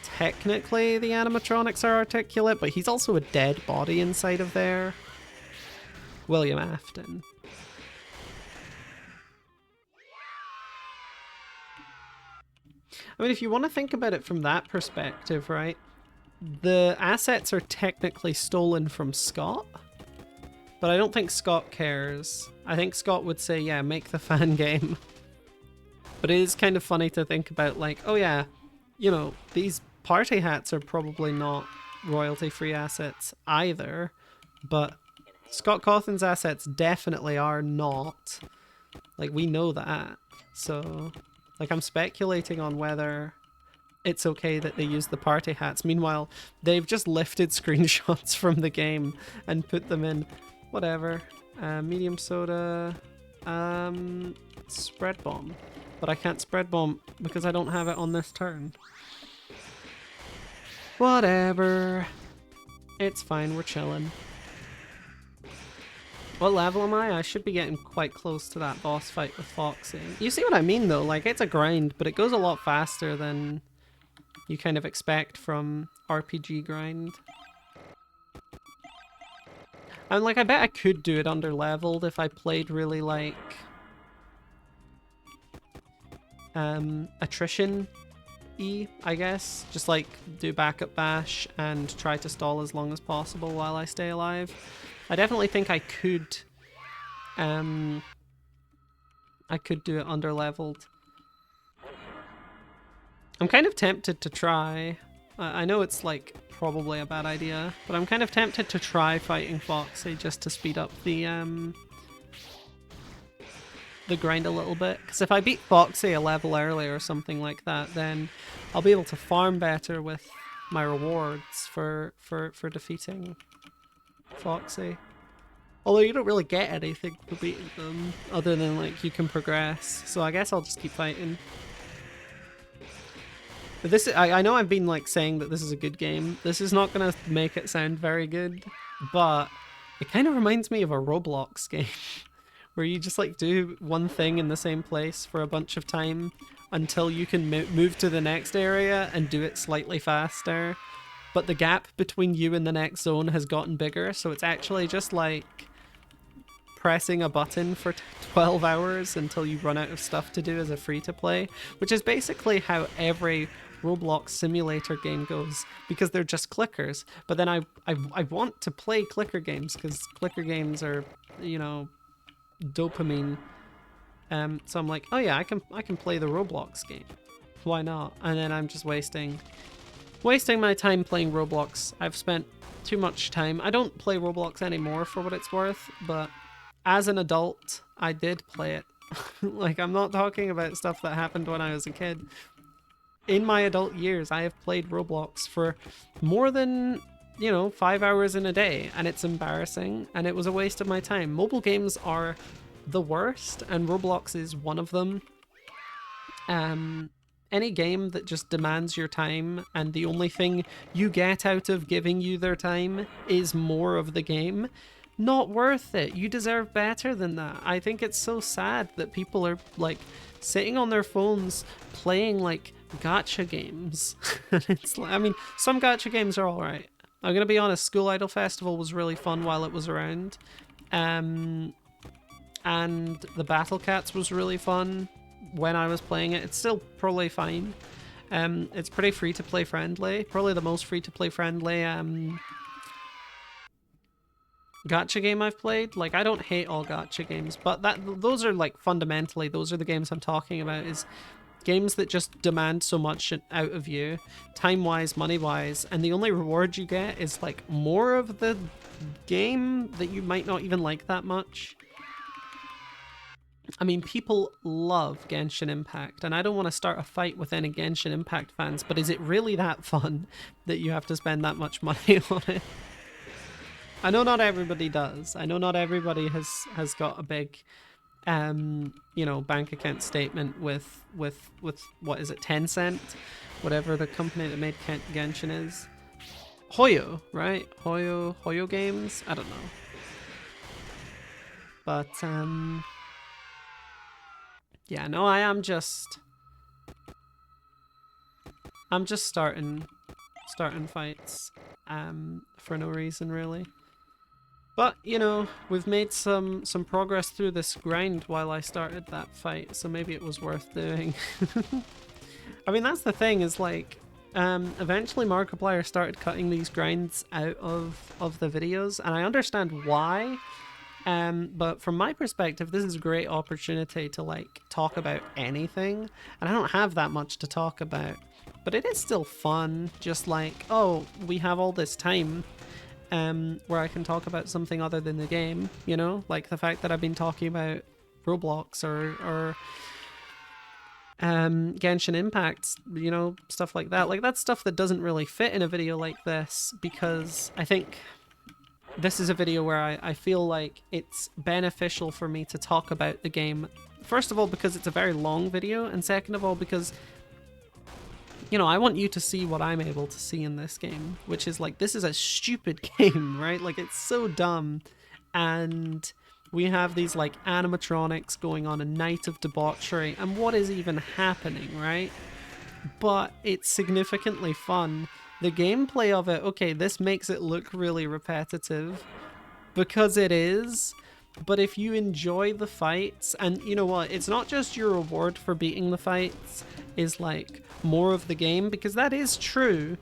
S1: technically the animatronics are articulate, but he's also a dead body inside of there. William Afton. I mean, if you want to think about it from that perspective, right? The assets are technically stolen from Scott, but I don't think Scott cares. I think Scott would say, yeah, make the fan game. But it is kind of funny to think about, like, oh yeah, you know, these party hats are probably not royalty-free assets either, but Scott Cawthon's assets definitely are not. Like, we know that. So, like, I'm speculating on whether it's okay that they use the party hats. Meanwhile, they've just lifted screenshots from the game and put them in. Whatever. Medium soda. Spread bomb. But I can't spread bomb because I don't have it on this turn. Whatever. It's fine, we're chilling. What level am I? I should be getting quite close to that boss fight with Foxy. You see what I mean though? Like, it's a grind, but it goes a lot faster than you kind of expect from RPG grind. And like, I bet I could do it under leveled if I played really like attrition-y, I guess. Just like do backup bash and try to stall as long as possible while I stay alive. I definitely think I could do it under leveled. I'm kind of tempted to try. I know it's like probably a bad idea, but I'm kind of tempted to try fighting Foxy just to speed up the grind a little bit. Because if I beat Foxy a level early or something like that, then I'll be able to farm better with my rewards for defeating Foxy. Although you don't really get anything for beating them, other than like you can progress. So I guess I'll just keep fighting. But this, I know I've been like saying that this is a good game. This is not gonna make it sound very good, but it kind of reminds me of a Roblox game where you just like do one thing in the same place for a bunch of time until you can move to the next area and do it slightly faster. But the gap between you and the next zone has gotten bigger, so it's actually just like pressing a button for 12 hours until you run out of stuff to do as a free-to-play, which is basically how every Roblox simulator game goes, because they're just clickers. But then I want to play clicker games, because clicker games are, you know, dopamine. So I'm like, oh yeah, I can play the Roblox game. Why not? And then I'm just wasting my time playing Roblox. I've spent too much time. I don't play Roblox anymore for what it's worth, but as an adult, I did play it. Like, I'm not talking about stuff that happened when I was a kid. In my adult years, I have played Roblox for more than, you know, 5 hours in a day, and it's embarrassing, and it was a waste of my time. Mobile games are the worst, and Roblox is one of them. Any game that just demands your time, and the only thing you get out of giving you their time is more of the game, not worth it. You deserve better than that. I think it's so sad that people are like sitting on their phones playing like gacha games. It's like, I mean, some gacha games are alright. I'm gonna be honest, School Idol Festival was really fun while it was around. And the Battle Cats was really fun when I was playing it. It's still probably fine. It's pretty free to play friendly. Probably the most free to play friendly gacha game I've played. Like, I don't hate all gacha games, but those are like fundamentally, those are the games I'm talking about, is games that just demand so much out of you, time-wise, money-wise, and the only reward you get is like more of the game that you might not even like that much. I mean, people love Genshin Impact, and I don't want to start a fight with any Genshin Impact fans, but is it really that fun that you have to spend that much money on it? I know not everybody does. I know not everybody has got a big you know, bank account statement with what is it, Tencent, whatever the company that made Genshin is. Hoyo, right? Hoyo Games? I don't know. But yeah, no, I'm just starting fights for no reason really. But, you know, we've made some progress through this grind while I started that fight, so maybe it was worth doing. I mean, that's the thing, is like, eventually Markiplier started cutting these grinds out of the videos, and I understand why, but from my perspective, this is a great opportunity to, like, talk about anything, and I don't have that much to talk about. But it is still fun, just like, oh, we have all this time where I can talk about something other than the game, you know? Like the fact that I've been talking about Roblox or Genshin Impact, you know, stuff like that. Like, that's stuff that doesn't really fit in a video like this, because I think this is a video where I feel like it's beneficial for me to talk about the game. First of all, because it's a very long video, and second of all, because, you know, I want you to see what I'm able to see in this game, which is like, this is a stupid game, right? Like, it's so dumb, and we have these like animatronics going on a night of debauchery, and what is even happening, right? But it's significantly fun. The gameplay of it, okay, this makes it look really repetitive, because it is. But if you enjoy the fights, and you know what, it's not just your reward for beating the fights is like more of the game, because that is true,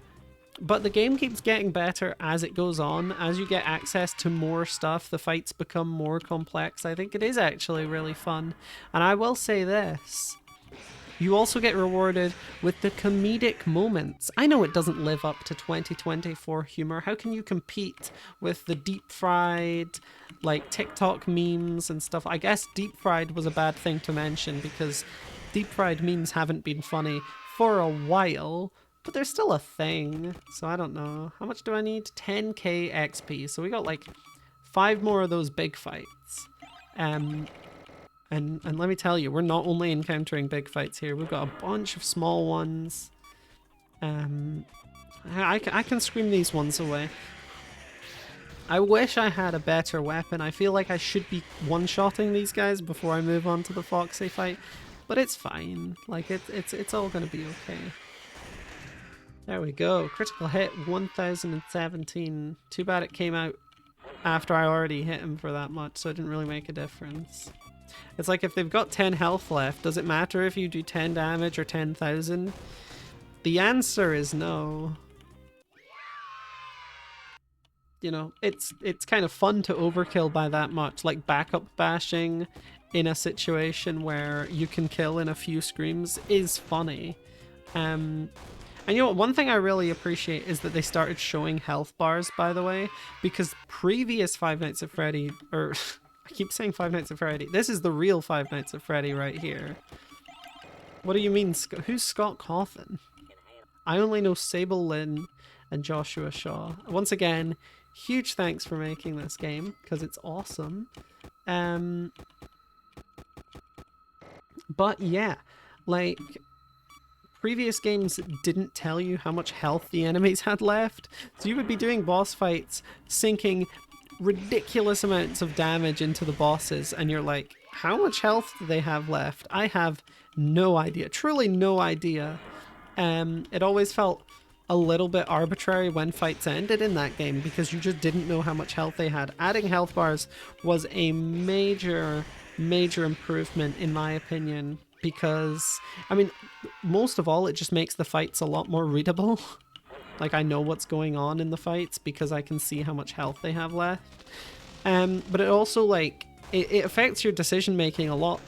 S1: but the game keeps getting better as it goes on. As you get access to more stuff, the fights become more complex. I think it is actually really fun. And I will say this, you also get rewarded with the comedic moments. I know it doesn't live up to 2024 humor. How can you compete with the deep fried, like, TikTok memes and stuff? I guess deep fried was a bad thing to mention, because deep fried memes haven't been funny for a while, but they're still a thing. So I don't know. How much do I need? 10k XP. So we got like 5 more of those big fights. And let me tell you, we're not only encountering big fights here, we've got a bunch of small ones. I can scream these ones away. I wish I had a better weapon. I feel like I should be one-shotting these guys before I move on to the Foxy fight, but it's fine. Like, it's all gonna be okay. There we go. Critical hit 1017. Too bad it came out after I already hit him for that much, so it didn't really make a difference. It's like, if they've got 10 health left, does it matter if you do 10 damage or 10,000? The answer is no. You know, it's kind of fun to overkill by that much, like backup bashing in a situation where you can kill in a few screams is funny. And you know what, one thing I really appreciate is that they started showing health bars, by the way, because previous Five Nights at Freddy, or I keep saying Five Nights at Freddy, this is the real Five Nights at Freddy right here. What do you mean, who's Scott Cawthon? I only know Sable Lynn and Joshua Shaw. Once again, huge thanks for making this game, because it's awesome. But yeah, like, previous games didn't tell you how much health the enemies had left, so you would be doing boss fights, sinking ridiculous amounts of damage into the bosses, and you're like, how much health do they have left? I have no idea, truly no idea. It always felt a little bit arbitrary when fights ended in that game, because you just didn't know how much health they had. Adding health bars was a major improvement in my opinion, because, I mean, most of all, it just makes the fights a lot more readable. Like, I know what's going on in the fights because I can see how much health they have left. But it also, like, it affects your decision making a lot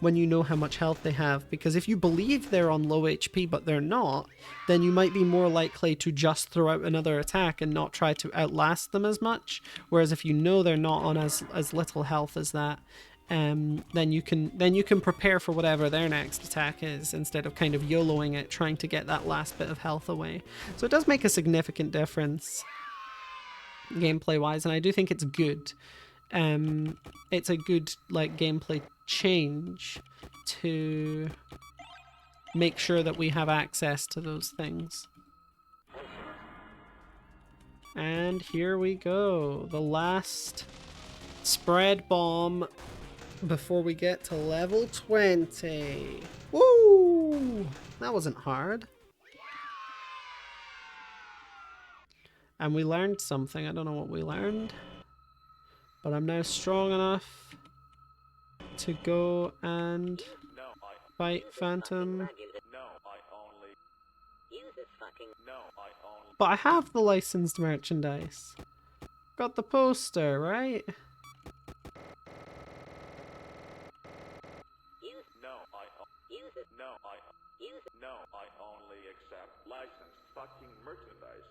S1: when you know how much health they have, because if you believe they're on low HP but they're not, then you might be more likely to just throw out another attack and not try to outlast them as much. Whereas if you know they're not on as little health as that, then you can prepare for whatever their next attack is, instead of kind of YOLOing it, trying to get that last bit of health away. So it does make a significant difference gameplay wise, and I do think it's good. It's a good, like, gameplay change to make sure that we have access to those things. And here we go. The last spread bomb before we get to level 20. Woo! That wasn't hard. And we learned something. I don't know what we learned. But I'm now strong enough to go and
S4: No, I.
S1: fight Phantom.
S3: Regular.
S4: No, I only.
S3: Use this fucking.
S4: No, I only.
S1: But I have the licensed merchandise. Got the poster, right?
S3: Use.
S4: No, I.
S3: Use it.
S4: No, I.
S3: Use it.
S4: No, I only accept licensed fucking merchandise.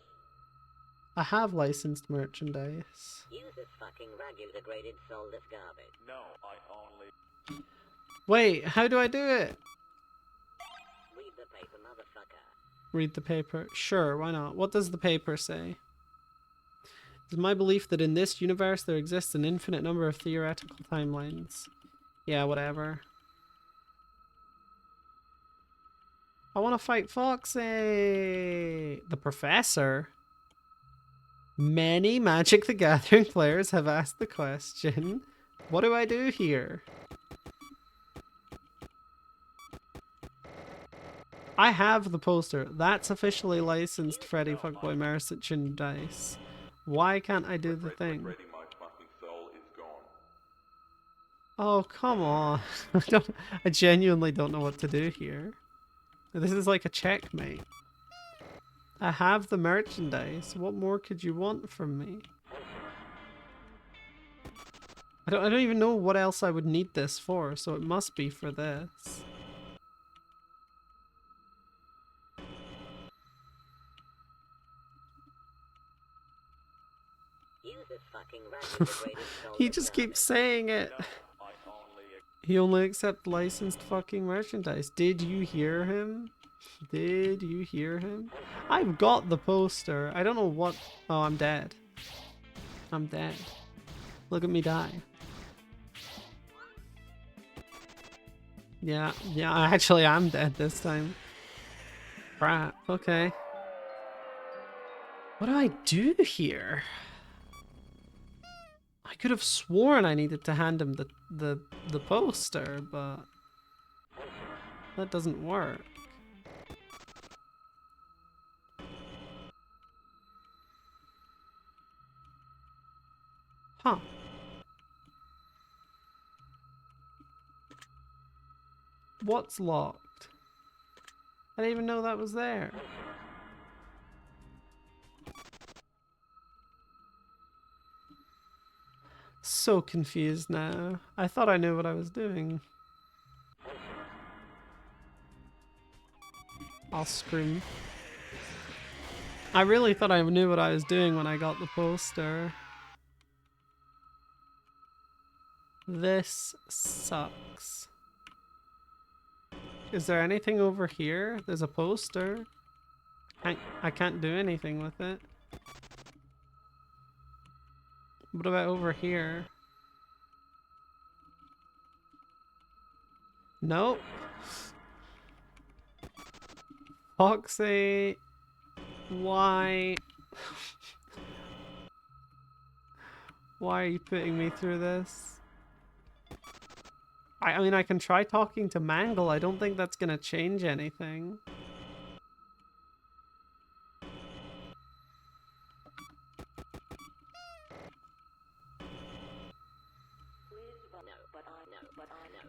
S1: I have licensed merchandise.
S3: Use this fucking radio-degraded soulless garbage.
S4: No, I only.
S1: Wait, how do I do it?
S3: Read the paper, motherfucker.
S1: Read the paper. Sure, why not? What does the paper say? It is my belief that in this universe there exists an infinite number of theoretical timelines. Yeah, whatever. I want to fight Foxy! The Professor? Many Magic the Gathering players have asked the question, what do I do here? I have the poster. That's officially licensed Freddy Fuckboy merchandise. Why can't I do the thing?
S2: Freddy, my fucking soul is gone.
S1: Oh, come on. I genuinely don't know what to do here. This is like a checkmate. I have the merchandise. What more could you want from me? I don't even know what else I would need this for, so it must be for this.
S3: Use this fucking radio-degraded soulless
S1: He just keeps saying it.
S4: No, I only.
S1: He only accepts licensed fucking merchandise. Did you hear him? Did you hear him? I've got the poster. I don't know what... Oh, I'm dead. I'm dead. Look at me die. Yeah, actually I'm dead this time. Crap, okay. What do I do here? I could have sworn I needed to hand him the poster, but that doesn't work. Huh. What's locked? I didn't even know that was there. So confused now. I thought I knew what I was doing. I'll scream. I really thought I knew what I was doing when I got the poster. This sucks. Is there anything over here? There's a poster. I can't do anything with it. What about over here? Nope. Foxy. Why? Why are you putting me through this? I mean, I can try talking to Mangle. I don't think that's gonna change anything.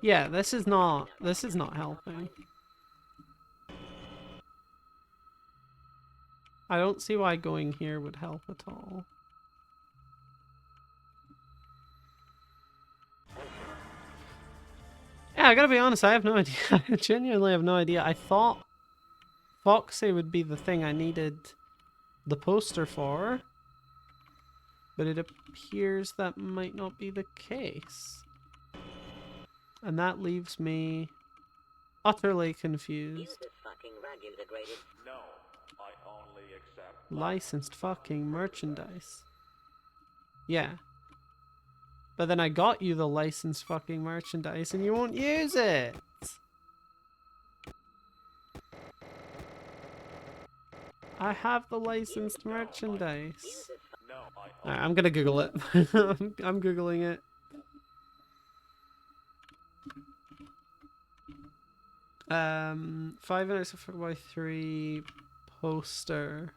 S1: Yeah, this is not helping. I don't see why going here would help at all. Yeah, I gotta be honest, I have no idea. I genuinely have no idea. I thought Foxy would be the thing I needed the poster for, but it appears that might not be the case. And that leaves me utterly
S3: Use
S1: confused.
S3: this fucking radio-degraded.
S4: No, I only accept.
S1: Licensed fucking merchandise. Yeah. But then I got you the licensed fucking merchandise and you won't use it. I have the licensed merchandise.
S4: No,
S1: Alright, I'm gonna Google it. I'm Googling it. Five Nights at Freddy's 3 poster.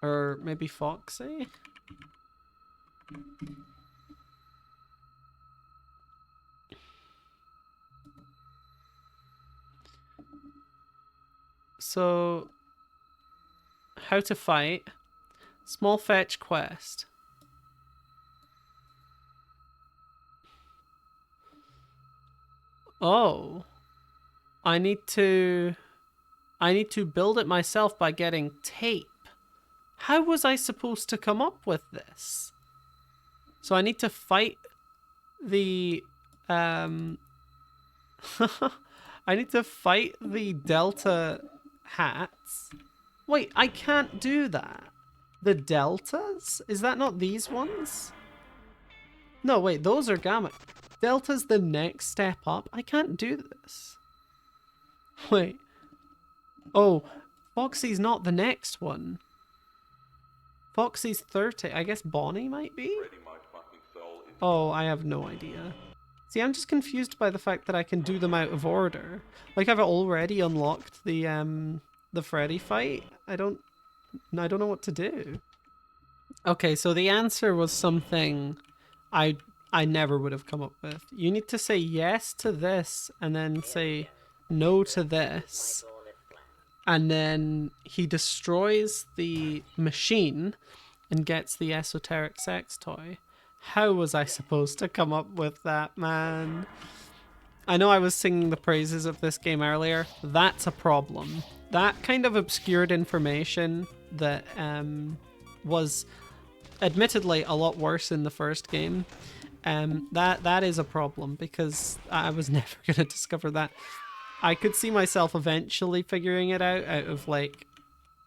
S1: Or maybe Foxy? So, how to fight. Small fetch quest. Oh. I need to build it myself by getting tape. How was I supposed to come up with this? So I need to fight the I need to fight the Delta hats. Wait, I can't do that. The Deltas? Is that not these ones? No, wait, those are Gamma. Delta's the next step up. I can't do this. Wait. Oh, Foxy's not the next one. Foxy's 30. I guess Bonnie might be?
S2: Freddy, my fucking soul is
S1: Oh, I have no idea. See, I'm just confused by the fact that I can do them out of order. Like, I've already unlocked the Freddy fight. I don't know what to do. Okay, so the answer was something I never would have come up with. You need to say yes to this and then say no to this. And then he destroys the machine and gets the esoteric sex toy. How was I supposed to come up with that, man? I know I was singing the praises of this game earlier. That's a problem. That kind of obscured information that was admittedly a lot worse in the first game. That is a problem because I was never going to discover that. I could see myself eventually figuring it out of like,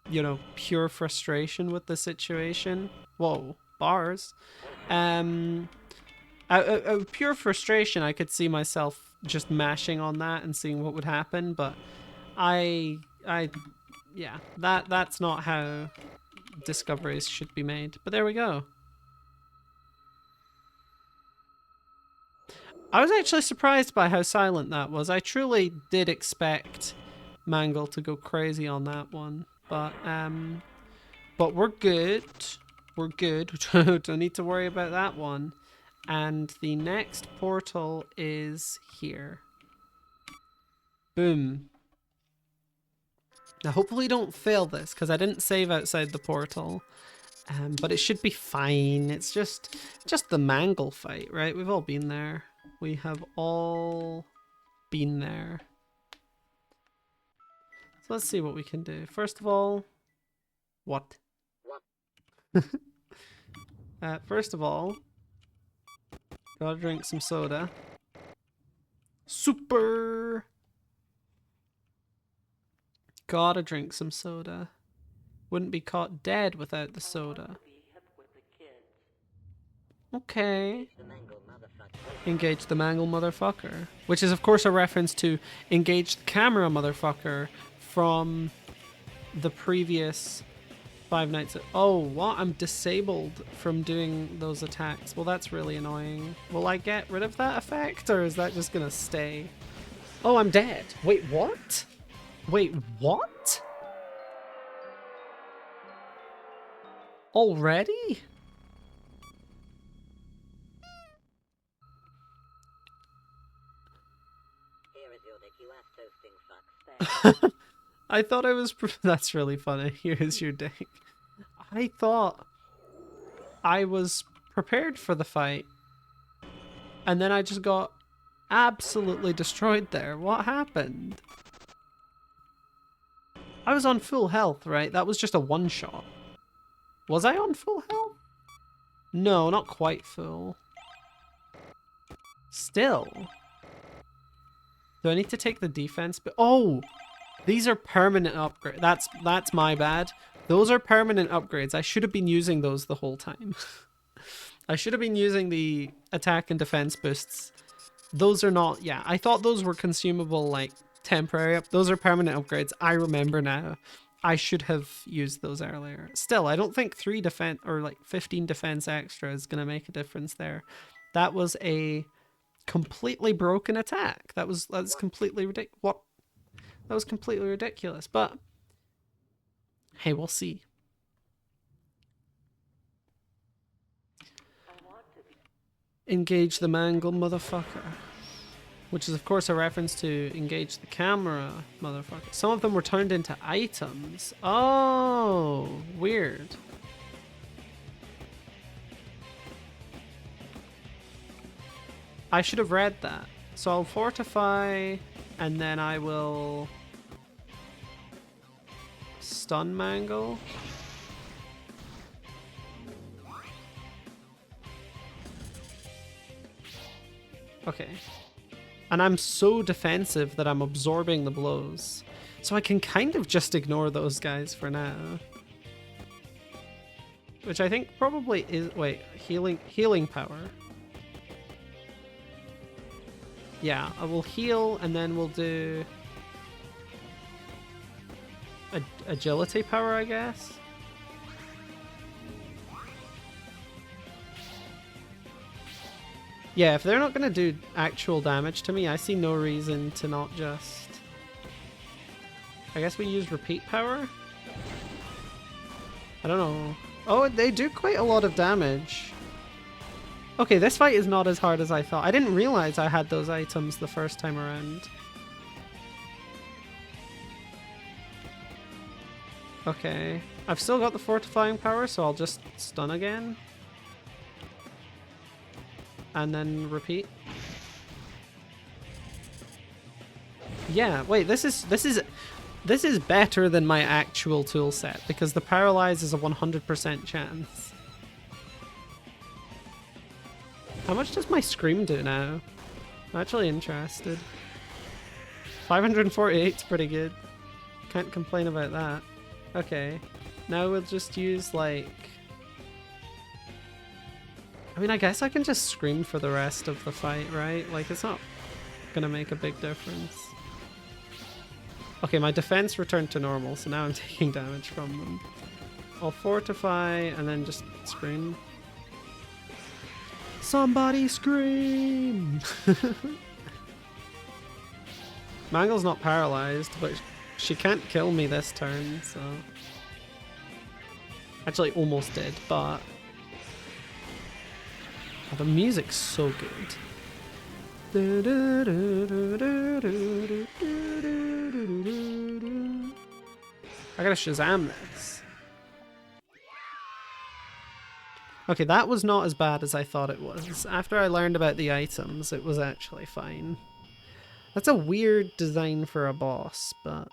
S1: you know, pure frustration with the situation. Whoa, bars. Out of pure frustration, I could see myself just mashing on that and seeing what would happen, but yeah, that's not how discoveries should be made. But there we go. I was actually surprised by how silent that was. I truly did expect Mangle to go crazy on that one, but we're good. We're good. Don't need to worry about that one. And the next portal is here. Boom. Now, hopefully, don't fail this because I didn't save outside the portal. But it should be fine. It's just the Mangle fight, right? We've all been there. We have all been there. So let's see what we can do. First of all, what? First of all, gotta drink some soda. Super! Gotta drink some soda. Wouldn't be caught dead without the soda. Okay. Engage the Mangle motherfucker. Which is of course a reference to Engage the Camera motherfucker from the previous Five Nights at... Oh, what? I'm disabled from doing those attacks. Well, that's really annoying. Will I get rid of that effect, or is that just gonna stay? Oh, I'm dead. Wait, what? Wait, what? Already? I thought I was... That's really funny. Here's your dick. I thought I was prepared for the fight. And then I just got absolutely destroyed there. What happened? I was on full health, right? That was just a one-shot. Was I on full health? No, not quite full. Still. Do I need to take the defense? But oh! These are permanent upgrades. That's my bad. Those are permanent upgrades. I should have been using those the whole time. I should have been using the attack and defense boosts. Those are not, yeah, I thought those were consumable, like, temporary. Those are permanent upgrades. I remember now. I should have used those earlier. Still, I don't think 3 defense or like 15 defense extra is going to make a difference there. That was a completely broken attack. That's completely ridiculous. What? That was completely ridiculous, but hey, we'll see. Engage the mangle, motherfucker. Which is, of course, a reference to engage the camera, motherfucker. Some of them were turned into items. Oh, weird. I should have read that. So I'll fortify, and then I will stun mangle. Okay. And I'm so defensive that I'm absorbing the blows. So I can kind of just ignore those guys for now. Which I think probably is... Wait, healing power. Yeah, I will heal and then we'll do... agility power, I guess? Yeah, if they're not going to do actual damage to me, I see no reason to not just... I guess we use repeat power? I don't know. Oh, they do quite a lot of damage. Okay, this fight is not as hard as I thought. I didn't realize I had those items the first time around. Okay. I've still got the fortifying power, so I'll just stun again. And then repeat. Yeah, wait, this is better than my actual tool set because the paralyze is a 100% chance. How much does my scream do now? I'm actually interested. 548 is pretty good. Can't complain about that. Okay. Now we'll just use like... I mean, I guess I can just scream for the rest of the fight, right? Like, it's not gonna make a big difference. Okay, my defense returned to normal, so now I'm taking damage from them. I'll fortify and then just scream. Somebody scream! Mangle's not paralyzed, but she can't kill me this turn, so... Actually, almost did, but... Oh, the music's so good. I gotta Shazam this. Okay, that was not as bad as I thought it was. After I learned about the items, it was actually fine. That's a weird design for a boss, but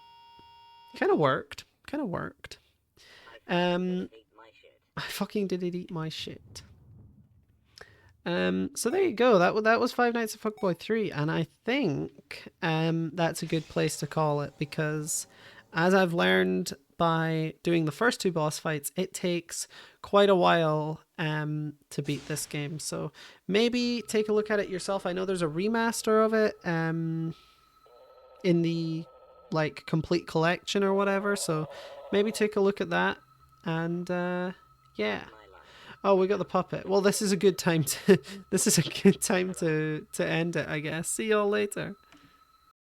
S1: kind of worked. Kind of worked. I fucking did it eat my shit. So there you go. That was Five Nights at Fuckboy 3, and I think that's a good place to call it because, as I've learned by doing the first 2 boss fights, it takes quite a while to beat this game. So maybe take a look at it yourself. I know there's a remaster of it in the like complete collection or whatever. So maybe take a look at that, and yeah. Oh, we got the puppet. Well, this is a good time to this is a good time to end it, I guess. See y'all later.